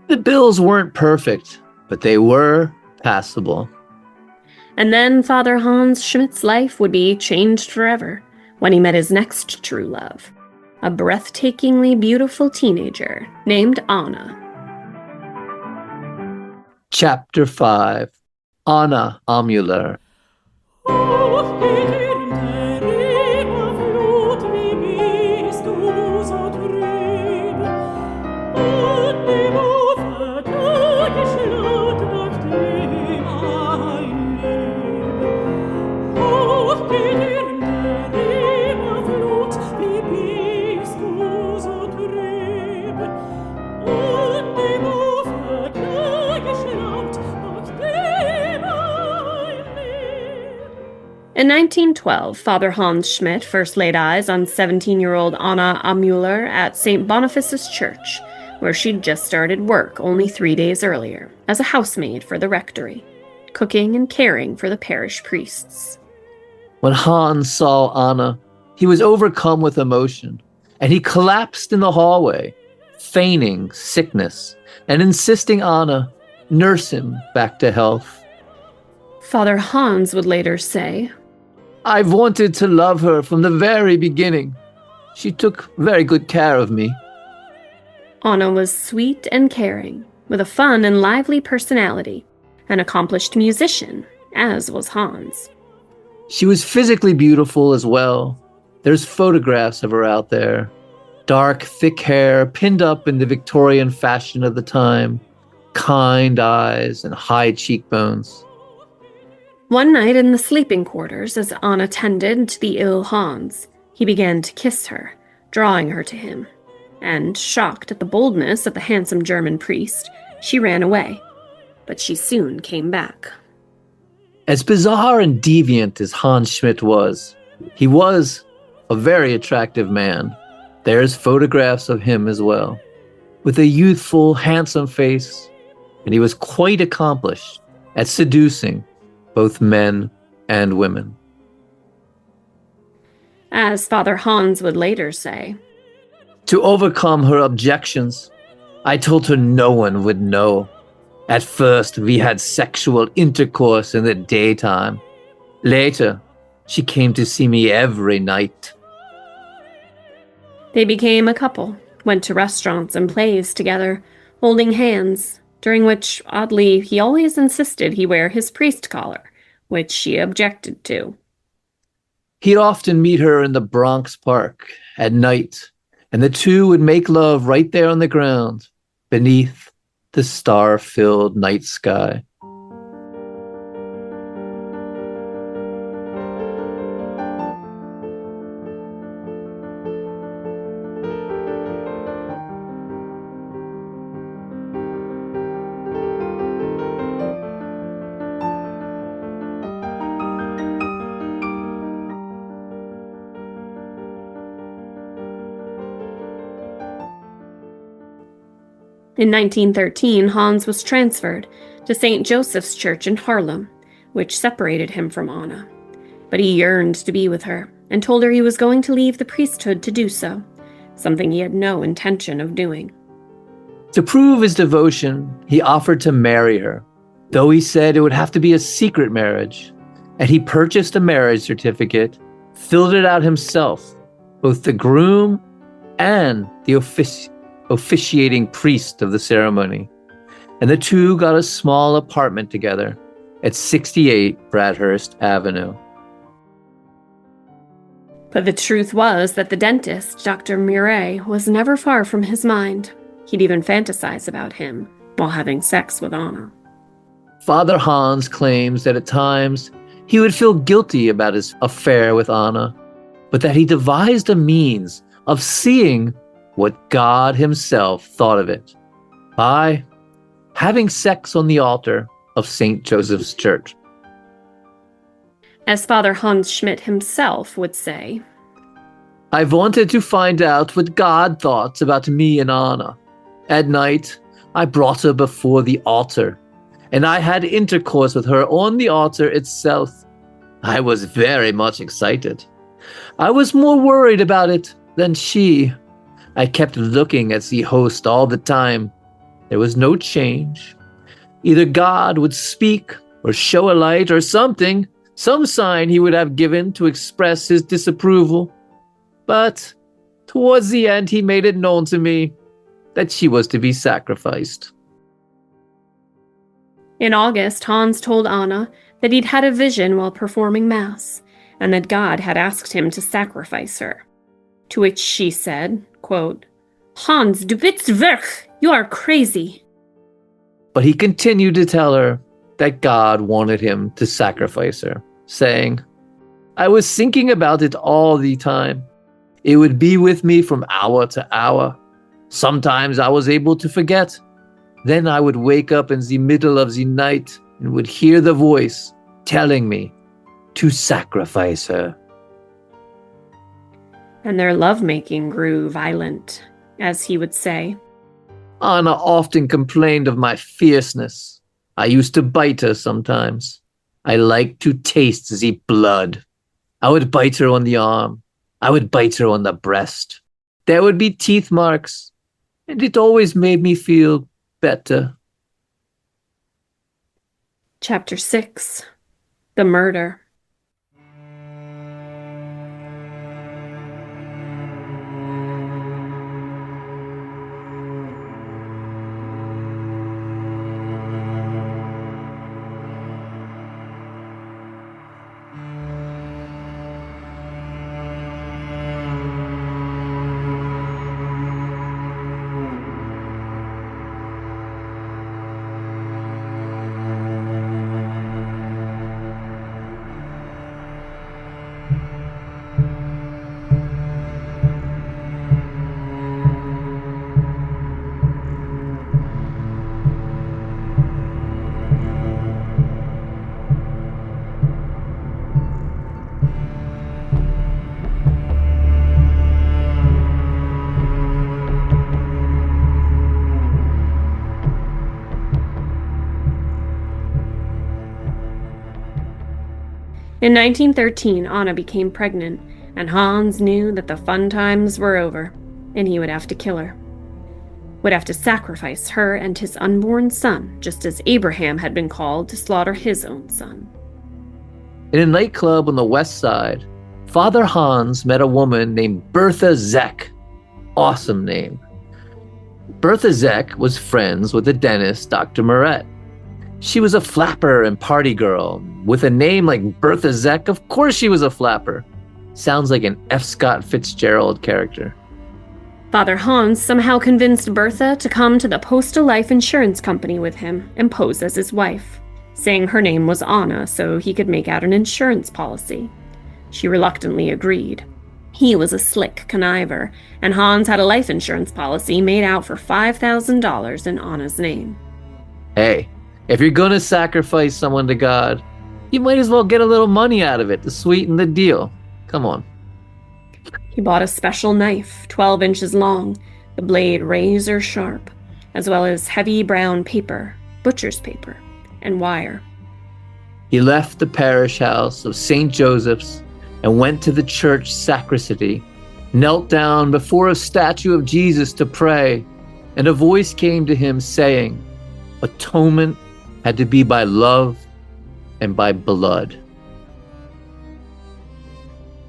The bills weren't perfect, but they were passable. And then Father Hans Schmidt's life would be changed forever when he met his next true love, a breathtakingly beautiful teenager named Anna. Chapter 5. Anna Amuler. In 1912, Father Hans Schmidt first laid eyes on 17-year-old Anna Amuler at St. Boniface's Church, where she'd just started work only 3 days earlier as a housemaid for the rectory, cooking and caring for the parish priests. When Hans saw Anna, he was overcome with emotion, and he collapsed in the hallway, feigning sickness and insisting Anna nurse him back to health. Father Hans would later say, "I've wanted to love her from the very beginning. She took very good care of me." Anna was sweet and caring, with a fun and lively personality, an accomplished musician, as was Hans. She was physically beautiful as well. There's photographs of her out there. Dark, thick hair pinned up in the Victorian fashion of the time, kind eyes and high cheekbones. One night in the sleeping quarters, as Anna tended to the ill Hans, he began to kiss her, drawing her to him. And, shocked at the boldness of the handsome German priest, she ran away. But she soon came back. As bizarre and deviant as Hans Schmidt was, he was a very attractive man. There's photographs of him as well, with a youthful, handsome face, and he was quite accomplished at seducing both men and women. As Father Hans would later say, To overcome her objections, I told her no one would know. At first, we had sexual intercourse in the daytime. Later, she came to see me every night. They became a couple, went to restaurants and plays together, holding hands, during which, oddly, he always insisted he wear his priest collar, which she objected to. He'd often meet her in the Bronx Park at night, and the two would make love right there on the ground, beneath the star-filled night sky. In 1913, Hans was transferred to St. Joseph's Church in Harlem, which separated him from Anna. But he yearned to be with her and told her he was going to leave the priesthood to do so, something he had no intention of doing. To prove his devotion, he offered to marry her, though he said it would have to be a secret marriage, and he purchased a marriage certificate, filled it out himself, both the groom and the officiating priest of the ceremony, and the two got a small apartment together at 68 Bradhurst Avenue. But the truth was that the dentist, Dr. Murray, was never far from his mind. He'd even fantasize about him while having sex with Anna. Father Hans claims that at times he would feel guilty about his affair with Anna, but that he devised a means of seeing what God himself thought of it by having sex on the altar of St. Joseph's Church. As Father Hans Schmidt himself would say, I wanted to find out what God thought about me and Anna. At night, I brought her before the altar, and I had intercourse with her on the altar itself. I was very much excited. I was more worried about it than she. I kept looking at the host all the time. There was no change. Either God would speak or show a light or something, some sign he would have given to express his disapproval. But towards the end, he made it known to me that she was to be sacrificed. In August, Hans told Anna that he'd had a vision while performing Mass, and that God had asked him to sacrifice her. To which she said, quote, Hans, du bist verrückt, you are crazy. But he continued to tell her that God wanted him to sacrifice her, saying, I was thinking about it all the time. It would be with me from hour to hour. Sometimes I was able to forget. Then I would wake up in the middle of the night and would hear the voice telling me to sacrifice her. And their lovemaking grew violent, as he would say. Anna often complained of my fierceness. I used to bite her sometimes. I liked to taste the blood. I would bite her on the arm. I would bite her on the breast. There would be teeth marks, and it always made me feel better. Chapter 6. The Murder. In 1913, Anna became pregnant, and Hans knew that the fun times were over, and he would have to kill her. would have to sacrifice her and his unborn son, just as Abraham had been called to slaughter his own son. In a nightclub on the west side, Father Hans met a woman named Bertha Zeck. Awesome name. Bertha Zeck was friends with the dentist, Dr. Moret. She was a flapper and party girl. With a name like Bertha Zeck, of course she was a flapper. Sounds like an F. Scott Fitzgerald character. Father Hans somehow convinced Bertha to come to the Postal Life Insurance Company with him and pose as his wife, saying her name was Anna so he could make out an insurance policy. She reluctantly agreed. He was a slick conniver, and Hans had a life insurance policy made out for $5,000 in Anna's name. Hey, if you're gonna sacrifice someone to God, you might as well get a little money out of it to sweeten the deal. Come on. He bought a special knife, 12 inches long, the blade razor sharp, as well as heavy brown paper, butcher's paper, and wire. He left the parish house of St. Joseph's and went to the church sacristy, knelt down before a statue of Jesus to pray, and a voice came to him saying, atonement had to be by love and by blood.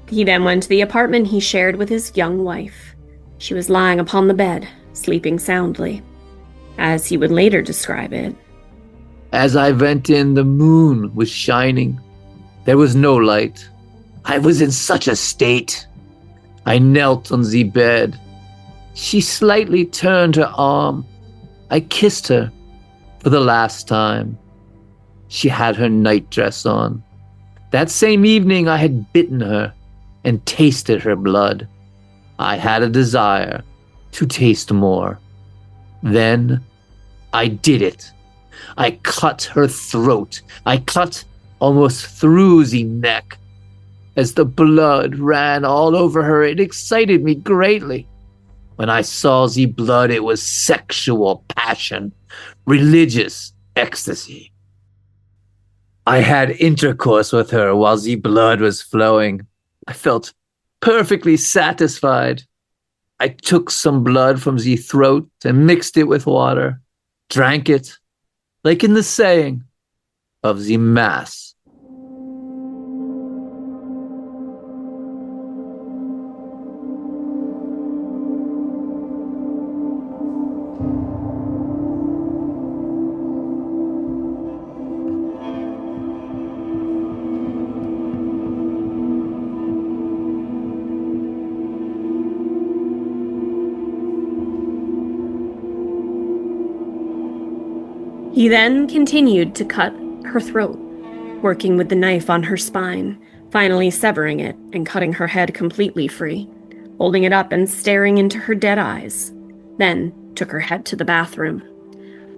He then went to the apartment he shared with his young wife. She was lying upon the bed, sleeping soundly. As he would later describe it, as I went in, the moon was shining. There was no light. I was in such a state. I knelt on the bed. She slightly turned her arm. I kissed her for the last time. She had her nightdress on. That same evening I had bitten her and tasted her blood. I had a desire to taste more. Then I did it. I cut her throat. I cut almost through the neck. As the blood ran all over her, it excited me greatly. When I saw the blood, it was sexual passion, religious ecstasy. I had intercourse with her while the blood was flowing. I felt perfectly satisfied. I took some blood from the throat and mixed it with water, drank it, like in the saying of the Mass. He then continued to cut her throat, working with the knife on her spine, finally severing it and cutting her head completely free, holding it up and staring into her dead eyes, then took her head to the bathroom.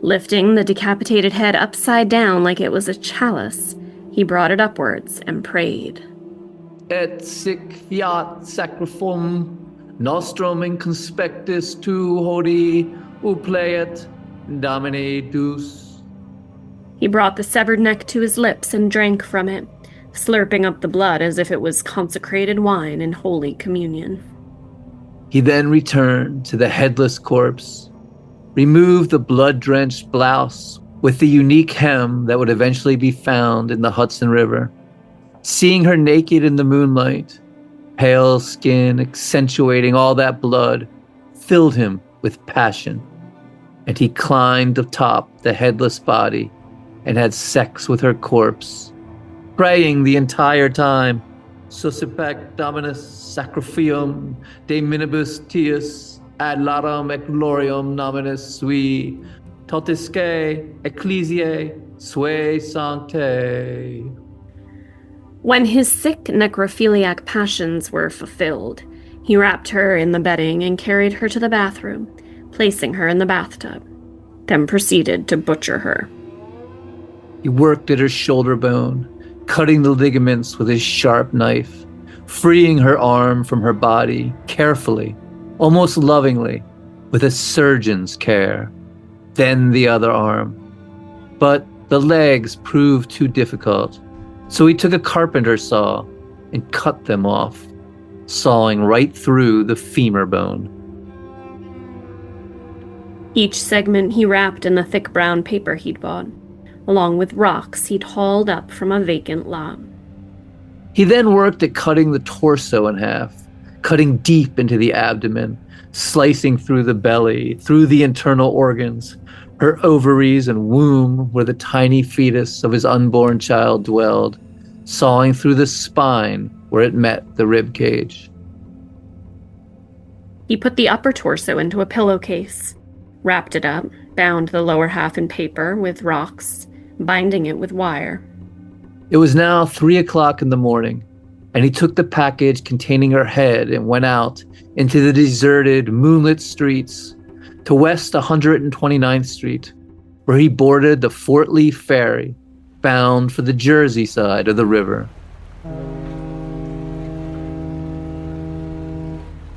Lifting the decapitated head upside down like it was a chalice, he brought it upwards and prayed. Et sic fiat sacrifum nostrum in conspectus tu hodie upleat Domine Deus. He brought the severed neck to his lips and drank from it, slurping up the blood as if it was consecrated wine in Holy Communion. He then returned to the headless corpse, removed the blood-drenched blouse with the unique hem that would eventually be found in the Hudson River. Seeing her naked in the moonlight, pale skin accentuating all that blood, filled him with passion, and he climbed atop the headless body and had sex with her corpse, praying the entire time, Suscipac Dominus sacrificium de minibus tius ad laudam et gloriam nominis sui totisque ecclesiae sue sancte. When his sick necrophiliac passions were fulfilled, he wrapped her in the bedding and carried her to the bathroom, placing her in the bathtub, then proceeded to butcher her. He worked at her shoulder bone, cutting the ligaments with his sharp knife, freeing her arm from her body carefully, almost lovingly, with a surgeon's care. Then the other arm. But the legs proved too difficult, so he took a carpenter saw and cut them off, sawing right through the femur bone. Each segment he wrapped in the thick brown paper he'd bought, along with rocks he'd hauled up from a vacant lot. He then worked at cutting the torso in half, cutting deep into the abdomen, slicing through the belly, through the internal organs, her ovaries and womb where the tiny fetus of his unborn child dwelled, sawing through the spine where it met the rib cage. He put the upper torso into a pillowcase, wrapped it up, bound the lower half in paper with rocks, binding it with wire. It was now 3:00 in the morning, and he took the package containing her head and went out into the deserted, moonlit streets to West 129th Street, where he boarded the Fort Lee ferry, bound for the Jersey side of the river.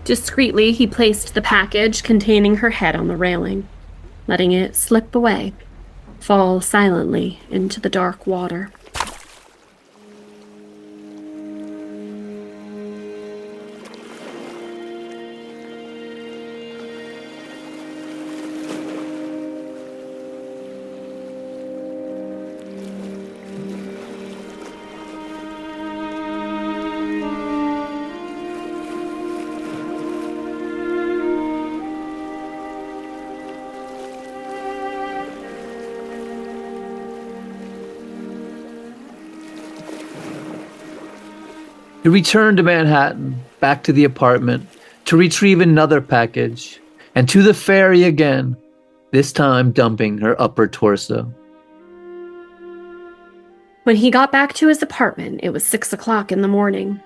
Discreetly, he placed the package containing her head on the railing, letting it slip away, fall silently into the dark water. He returned to Manhattan, back to the apartment, to retrieve another package, and to the ferry again, this time dumping her upper torso. When he got back to his apartment, it was 6:00 in the morning.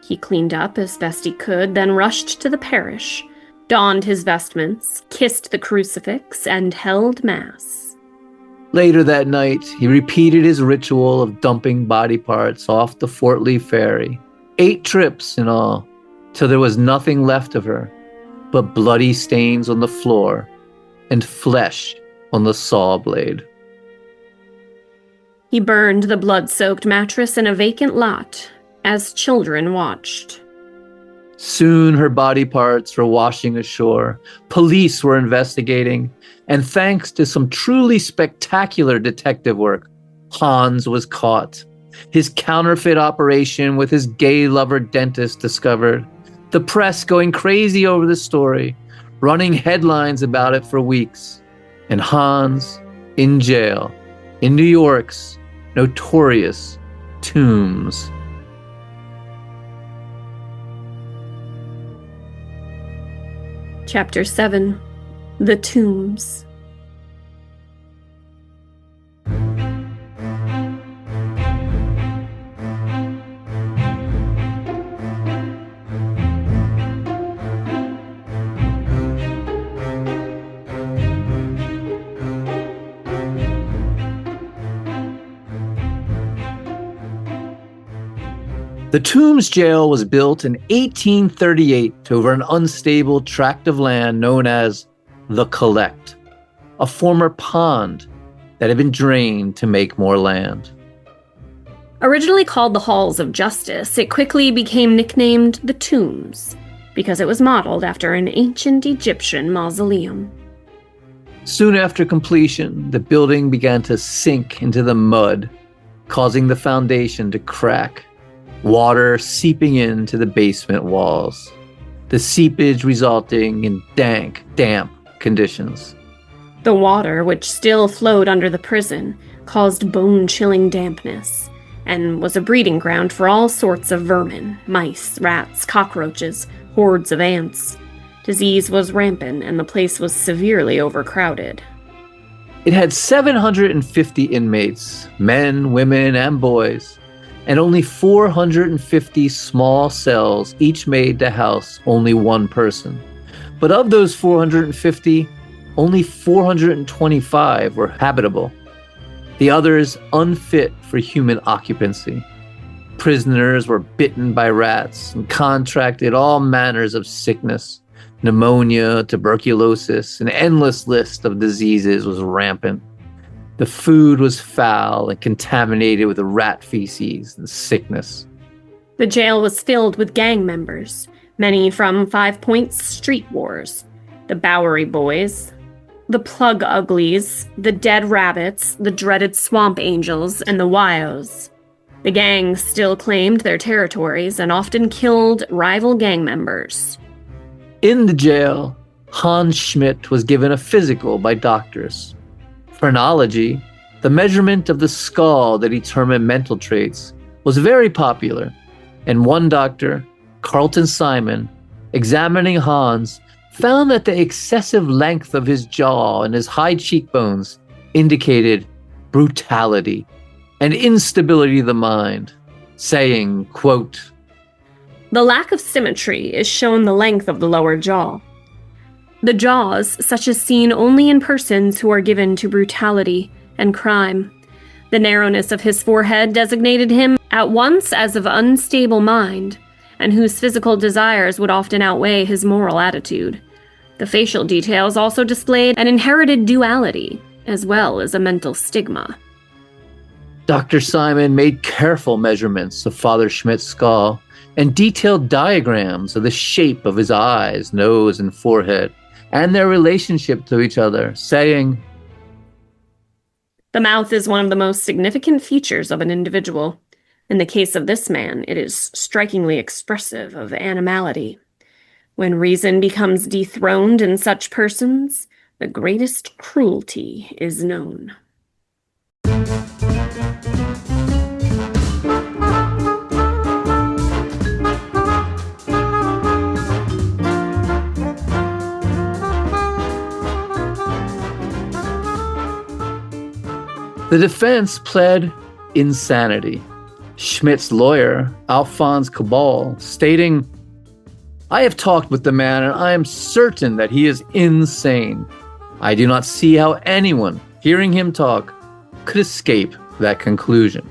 He cleaned up as best he could, then rushed to the parish, donned his vestments, kissed the crucifix, and held mass. Later that night, he repeated his ritual of dumping body parts off the Fort Lee ferry, 8 trips in all, till there was nothing left of her but bloody stains on the floor and flesh on the saw blade. He burned the blood-soaked mattress in a vacant lot as children watched. Soon her body parts were washing ashore, police were investigating, and thanks to some truly spectacular detective work, Hans was caught. His counterfeit operation with his gay lover dentist discovered. The press going crazy over the story, running headlines about it for weeks. And Hans in jail in New York's notorious Tombs. Chapter 7. The Tombs. The Tombs jail was built in 1838 over an unstable tract of land known as the Collect, a former pond that had been drained to make more land. Originally called the Halls of Justice, it quickly became nicknamed the Tombs because it was modeled after an ancient Egyptian mausoleum. Soon after completion, the building began to sink into the mud, causing the foundation to crack, water seeping into the basement walls, the seepage resulting in dank, damp conditions. The water, which still flowed under the prison, caused bone-chilling dampness and was a breeding ground for all sorts of vermin, mice, rats, cockroaches, hordes of ants. Disease was rampant and the place was severely overcrowded. It had 750 inmates, men, women, and boys, and only 450 small cells, each made to house only one person. But of those 450, only 425 were habitable. The others unfit for human occupancy. Prisoners were bitten by rats and contracted all manners of sickness. Pneumonia, tuberculosis, an endless list of diseases was rampant. The food was foul and contaminated with rat feces and sickness. The jail was filled with gang members, many from 5 Points street wars, the Bowery Boys, The plug uglies, the dead rabbits, the dreaded swamp angels, and the Wyos. The gangs still claimed their territories and often killed rival gang members. In the jail, Hans Schmidt was given a physical by doctors. Phrenology, the measurement of the skull that determined mental traits, was very popular, and one doctor, Carlton Simon, examining Hans, found that the excessive length of his jaw and his high cheekbones indicated brutality and instability of the mind, saying, quote, "The lack of symmetry is shown the length of the lower jaw. The jaws, such as seen only in persons who are given to brutality and crime. The narrowness of his forehead designated him at once as of unstable mind, and whose physical desires would often outweigh his moral attitude. The facial details also displayed an inherited duality, as well as a mental stigma." Dr. Simon made careful measurements of Father Schmidt's skull and detailed diagrams of the shape of his eyes, nose, and forehead, and their relationship to each other, saying, "The mouth is one of the most significant features of an individual. In the case of this man, it is strikingly expressive of animality. When reason becomes dethroned in such persons, the greatest cruelty is known." The defense pled insanity. Schmidt's lawyer, Alphonse Cabal, stating, "I have talked with the man and I am certain that he is insane. I do not see how anyone, hearing him talk, could escape that conclusion."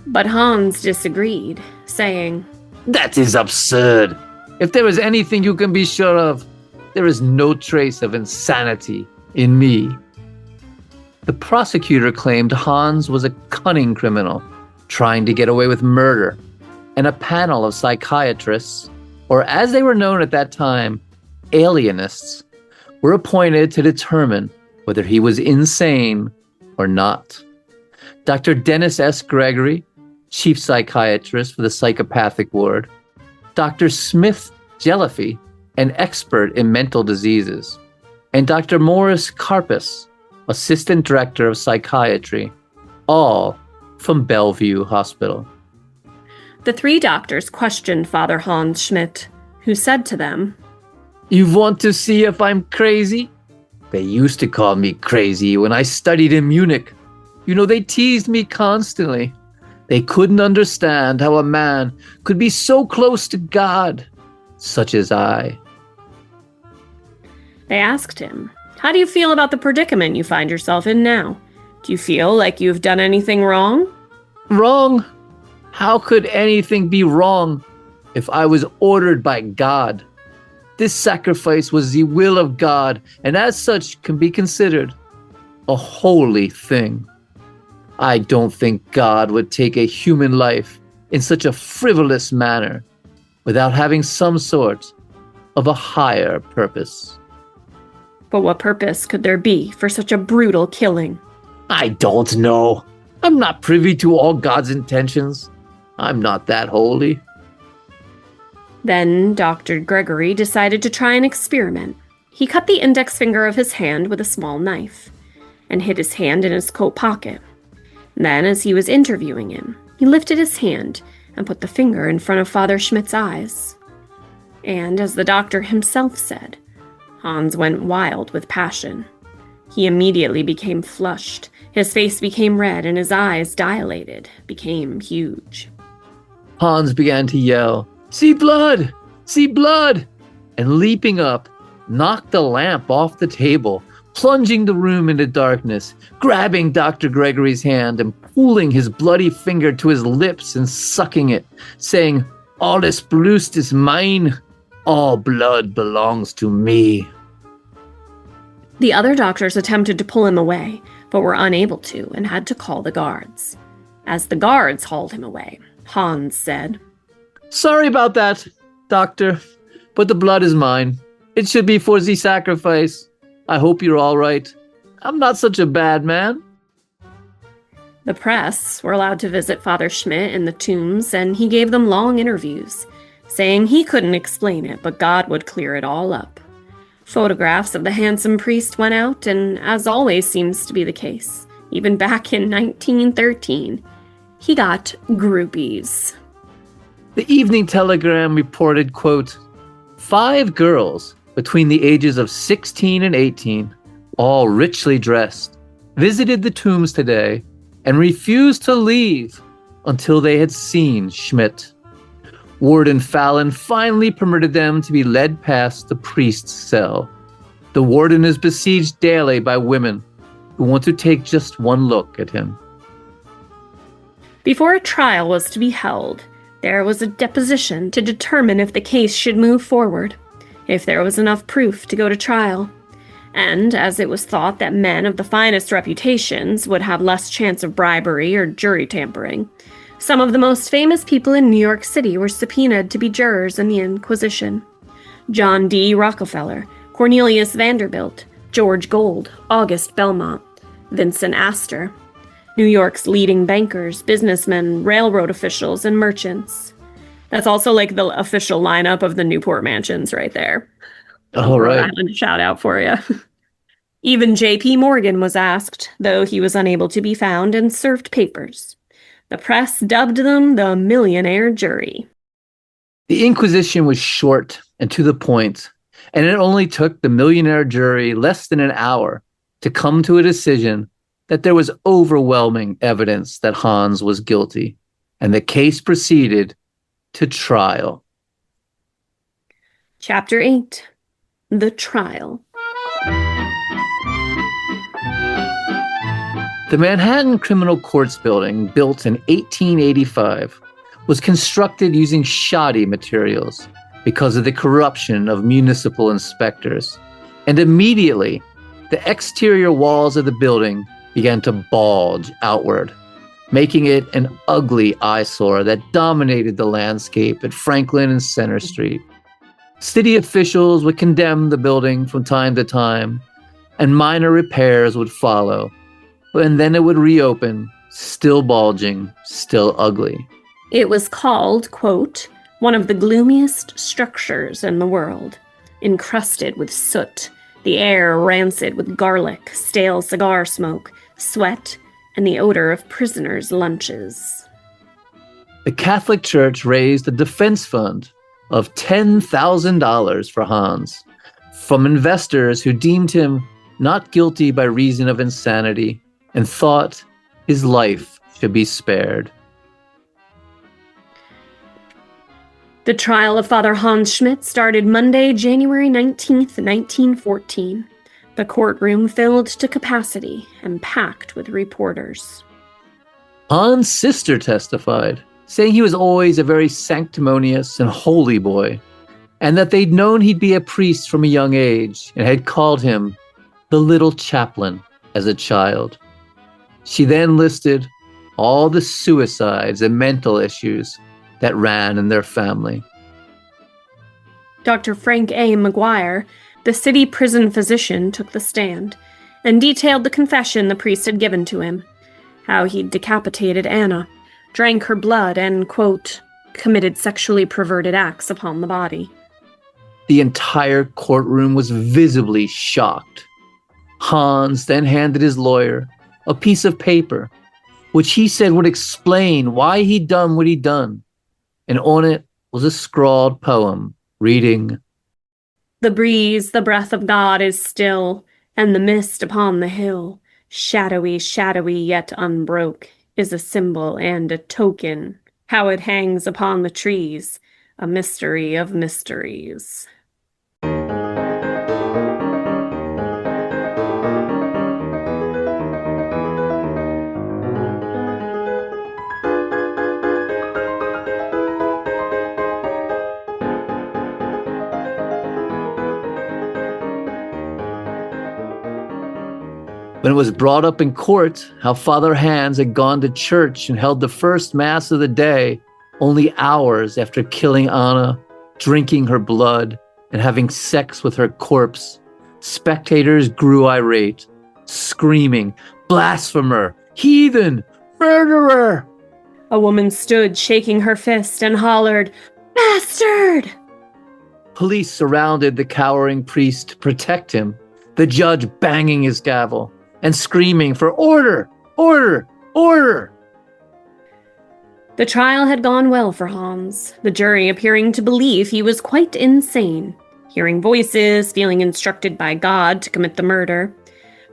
But Hans disagreed, saying, "That is absurd. If there is anything you can be sure of, there is no trace of insanity in me." The prosecutor claimed Hans was a cunning criminal, trying to get away with murder, and a panel of psychiatrists, or as they were known at that time, alienists, were appointed to determine whether he was insane or not. Dr. Dennis S. Gregory, chief psychiatrist for the psychopathic ward, Dr. Smith Jelliffe, an expert in mental diseases, and Dr. Morris Karpus, assistant director of psychiatry, all from Bellevue Hospital. The three doctors questioned Father Hans Schmidt, who said to them, "You want to see if I'm crazy? They used to call me crazy when I studied in Munich. You know, they teased me constantly. They couldn't understand how a man could be so close to God, such as I." They asked him, "How do you feel about the predicament you find yourself in now? Do you feel like you've done anything wrong?" "Wrong? How could anything be wrong if I was ordered by God? This sacrifice was the will of God, and as such can be considered a holy thing. I don't think God would take a human life in such a frivolous manner without having some sort of a higher purpose." But what purpose could there be for such a brutal killing? "I don't know. I'm not privy to all God's intentions. I'm not that holy." Then Dr. Gregory decided to try an experiment. He cut the index finger of his hand with a small knife and hid his hand in his coat pocket. Then, as he was interviewing him, he lifted his hand and put the finger in front of Father Schmidt's eyes. And as the doctor himself said, Hans went wild with passion. He immediately became flushed, his face became red, and his eyes, dilated, became huge. Hans began to yell, "See blood! See blood!" and leaping up, knocked the lamp off the table, plunging the room into darkness, grabbing Dr. Gregory's hand and pulling his bloody finger to his lips and sucking it, saying, "Alles Blut ist mine. All blood belongs to me." The other doctors attempted to pull him away, but were unable to and had to call the guards. As the guards hauled him away, Hans said, "Sorry about that, doctor, but the blood is mine. It should be for the sacrifice." I hope you're all right. I'm not such a bad man. The press were allowed to visit Father Schmidt in the tombs, and he gave them long interviews, saying he couldn't explain it, but God would clear it all up. Photographs of the handsome priest went out, and as always seems to be the case, even back in 1913, he got groupies. The Evening Telegram reported, quote, 5 girls between the ages of 16 and 18, all richly dressed, visited the tombs today and refused to leave until they had seen Schmidt. Warden Fallon finally permitted them to be led past the priest's cell. The warden is besieged daily by women who want to take just one look at him. Before a trial was to be held, there was a deposition to determine if the case should move forward, if there was enough proof to go to trial. And as it was thought that men of the finest reputations would have less chance of bribery or jury tampering, some of the most famous people in New York City were subpoenaed to be jurors in the Inquisition. John D. Rockefeller, Cornelius Vanderbilt, George Gold, August Belmont, Vincent Astor, New York's leading bankers, businessmen, railroad officials, and merchants. That's also like the official lineup of the Newport Mansions right there. All right. Rhode Island shout out for you. Even J.P. Morgan was asked, though he was unable to be found, and served papers. The press dubbed them the Millionaire Jury. The Inquisition was short and to the point, and it only took the Millionaire Jury less than an hour to come to a decision that there was overwhelming evidence that Hans was guilty, and the case proceeded to trial. Chapter 8. The Trial. The Manhattan Criminal Courts building, built in 1885, was constructed using shoddy materials because of the corruption of municipal inspectors, and immediately the exterior walls of the building began to bulge outward, making it an ugly eyesore that dominated the landscape at Franklin and Center Street. City officials would condemn the building from time to time, and minor repairs would follow, and then it would reopen, still bulging, still ugly. It was called, quote, one of the gloomiest structures in the world, encrusted with soot, the air rancid with garlic, stale cigar smoke, sweat, and the odor of prisoners' lunches. The Catholic Church raised a defense fund of $10,000 for Hans from investors who deemed him not guilty by reason of insanity and thought his life should be spared. The trial of Father Hans Schmidt started Monday, January 19th, 1914. The courtroom filled to capacity and packed with reporters. Hans' sister testified, saying he was always a very sanctimonious and holy boy, and that they'd known he'd be a priest from a young age and had called him the little chaplain as a child. She then listed all the suicides and mental issues that ran in their family. Dr. Frank A. McGuire, the city prison physician, took the stand and detailed the confession the priest had given to him, how he'd decapitated Anna, drank her blood, and, quote, committed sexually perverted acts upon the body. The entire courtroom was visibly shocked. Hans then handed his lawyer a piece of paper, which he said would explain why he'd done what he'd done, and on it was a scrawled poem reading, The breeze, the breath of God is still, and the mist upon the hill, shadowy, shadowy yet unbroke, is a symbol and a token, how it hangs upon the trees, a mystery of mysteries. When it was brought up in court how Father Hans had gone to church and held the first mass of the day only hours after killing Anna, drinking her blood, and having sex with her corpse, Spectators grew irate, screaming, "Blasphemer! Heathen! Murderer!" A woman stood shaking her fist and hollered, "Bastard!" Police surrounded the cowering priest to protect him, the judge banging his gavel and screaming for order, order, order. The trial had gone well for Hans, the jury appearing to believe he was quite insane, hearing voices, feeling instructed by God to commit the murder.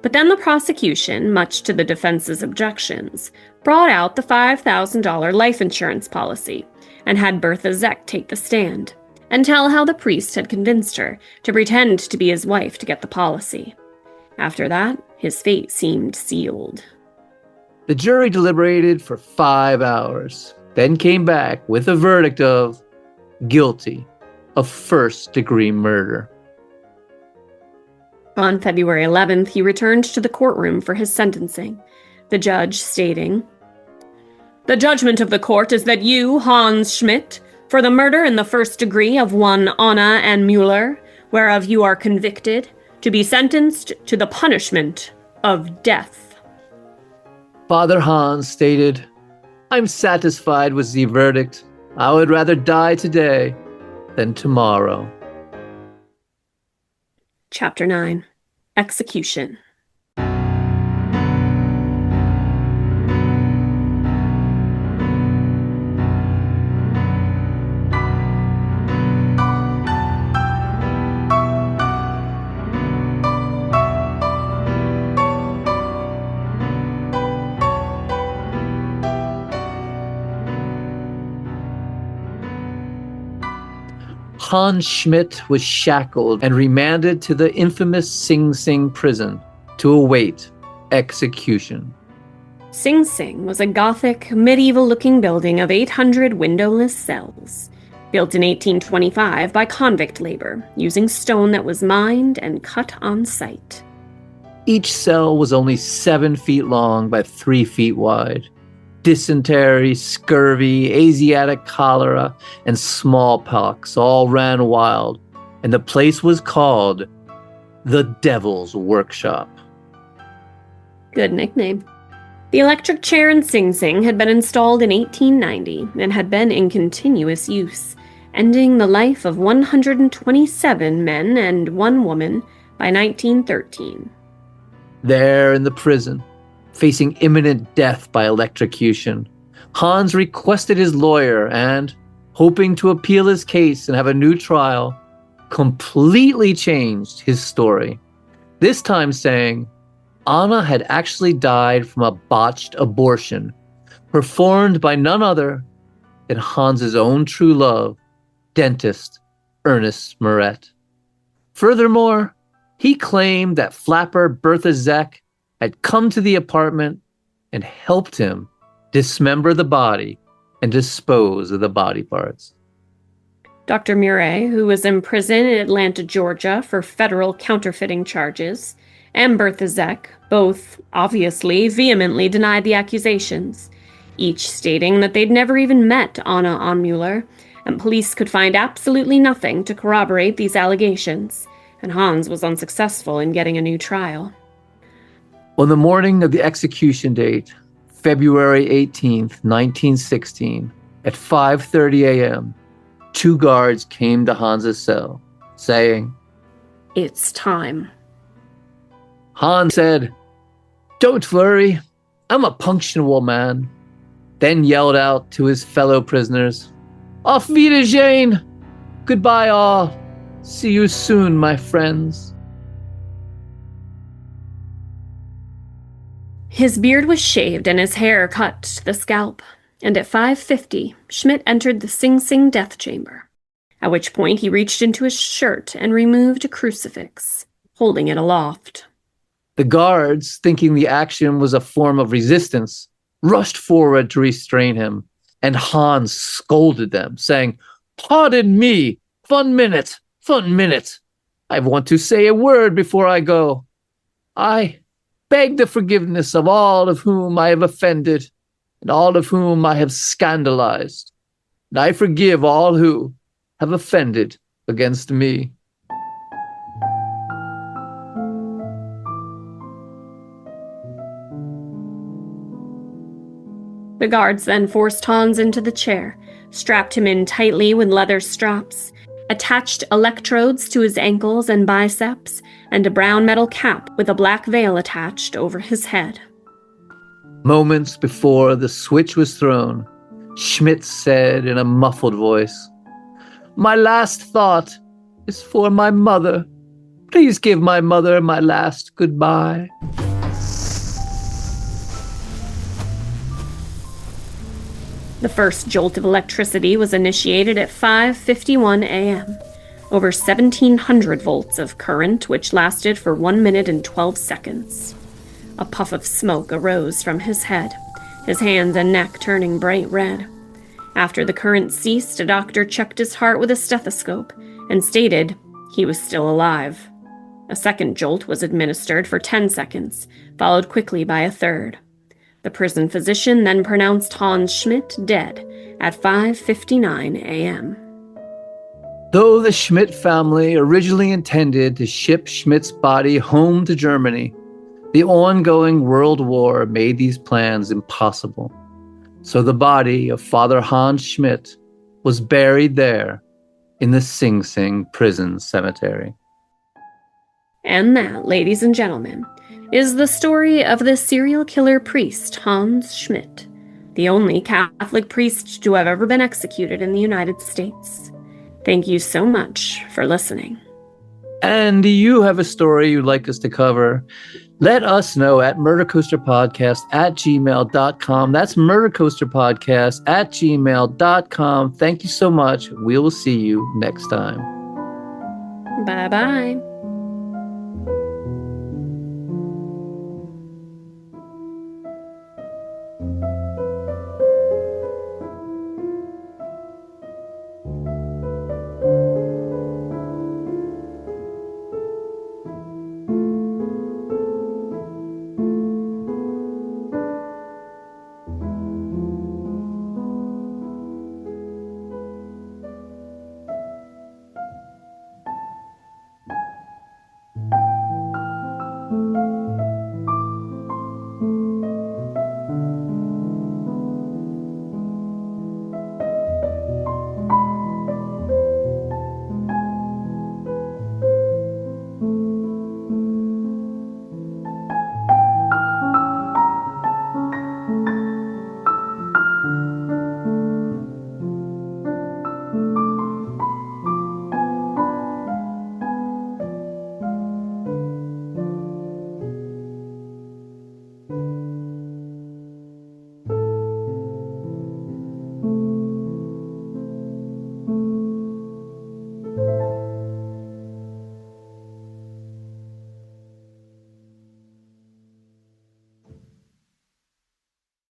But then the prosecution, much to the defense's objections, brought out the $5,000 life insurance policy and had Bertha Zeck take the stand and tell how the priest had convinced her to pretend to be his wife to get the policy. After that, his fate seemed sealed. The jury deliberated for 5 hours, then came back with a verdict of guilty of first-degree murder. On February 11th, he returned to the courtroom for his sentencing, the judge stating, "The judgment of the court is that you, Hans Schmidt, for the murder in the first degree of one Anna and Müller, whereof you are convicted, to be sentenced to the punishment of death." Father Hans stated, "I'm satisfied with the verdict. I would rather die today than tomorrow." Chapter 9. Execution. Hans Schmidt was shackled and remanded to the infamous Sing Sing prison to await execution. Sing Sing was a Gothic, medieval-looking building of 800 windowless cells, built in 1825 by convict labor, using stone that was mined and cut on site. Each cell was only 7 feet long by 3 feet wide. Dysentery, scurvy, Asiatic cholera, and smallpox all ran wild, and the place was called the Devil's Workshop. Good nickname. The electric chair in Sing Sing had been installed in 1890 and had been in continuous use, ending the life of 127 men and 1 woman by 1913. There in the prison, facing imminent death by electrocution, Hans requested his lawyer and, hoping to appeal his case and have a new trial, completely changed his story. This time saying Anna had actually died from a botched abortion performed by none other than Hans's own true love, dentist Ernest Moret. Furthermore, he claimed that flapper Bertha Zeck had come to the apartment and helped him dismember the body and dispose of the body parts. Dr. Murray, who was in prison in Atlanta, Georgia for federal counterfeiting charges, and Bertha Zeck, both obviously vehemently denied the accusations, each stating that they'd never even met Anna Müller, and police could find absolutely nothing to corroborate these allegations, and Hans was unsuccessful in getting a new trial. On the morning of the execution date, February 18th, 1916, at 5:30 a.m., 2 guards came to Hans's cell, saying, "It's time." Hans said, "Don't worry, I'm a punctual man," then yelled out to his fellow prisoners, "Auf Wiedersehen! Goodbye all. See you soon, my friends." His beard was shaved and his hair cut to the scalp, and at 5:50, Schmidt entered the Sing Sing death chamber, at which point he reached into his shirt and removed a crucifix, holding it aloft. The guards, thinking the action was a form of resistance, rushed forward to restrain him, and Hans scolded them, saying, "Pardon me, 1 minute, 1 minute. I want to say a word before I go. I beg the forgiveness of all of whom I have offended, and all of whom I have scandalized, and I forgive all who have offended against me." The guards then forced Hans into the chair, strapped him in tightly with leather straps, attached electrodes to his ankles and biceps, and a brown metal cap with a black veil attached over his head. Moments before the switch was thrown, Schmidt said in a muffled voice, "My last thought is for my mother. Please give my mother my last goodbye." The first jolt of electricity was initiated at 5:51 a.m. Over 1,700 volts of current, which lasted for 1 minute and 12 seconds. A puff of smoke arose from his head, his hands and neck turning bright red. After the current ceased, a doctor checked his heart with a stethoscope and stated he was still alive. A second jolt was administered for 10 seconds, followed quickly by a third. The prison physician then pronounced Hans Schmidt dead at 5:59 a.m. Though the Schmidt family originally intended to ship Schmidt's body home to Germany, the ongoing World War made these plans impossible. So the body of Father Hans Schmidt was buried there in the Sing Sing prison cemetery. And that, ladies and gentlemen, is the story of the serial killer priest Hans Schmidt, the only Catholic priest to have ever been executed in the United States. Thank you so much for listening. And do you have a story you'd like us to cover? Let us know at murdercoasterpodcast@gmail.com. That's murdercoasterpodcast@gmail.com. Thank you so much. We will see you next time. Bye-bye.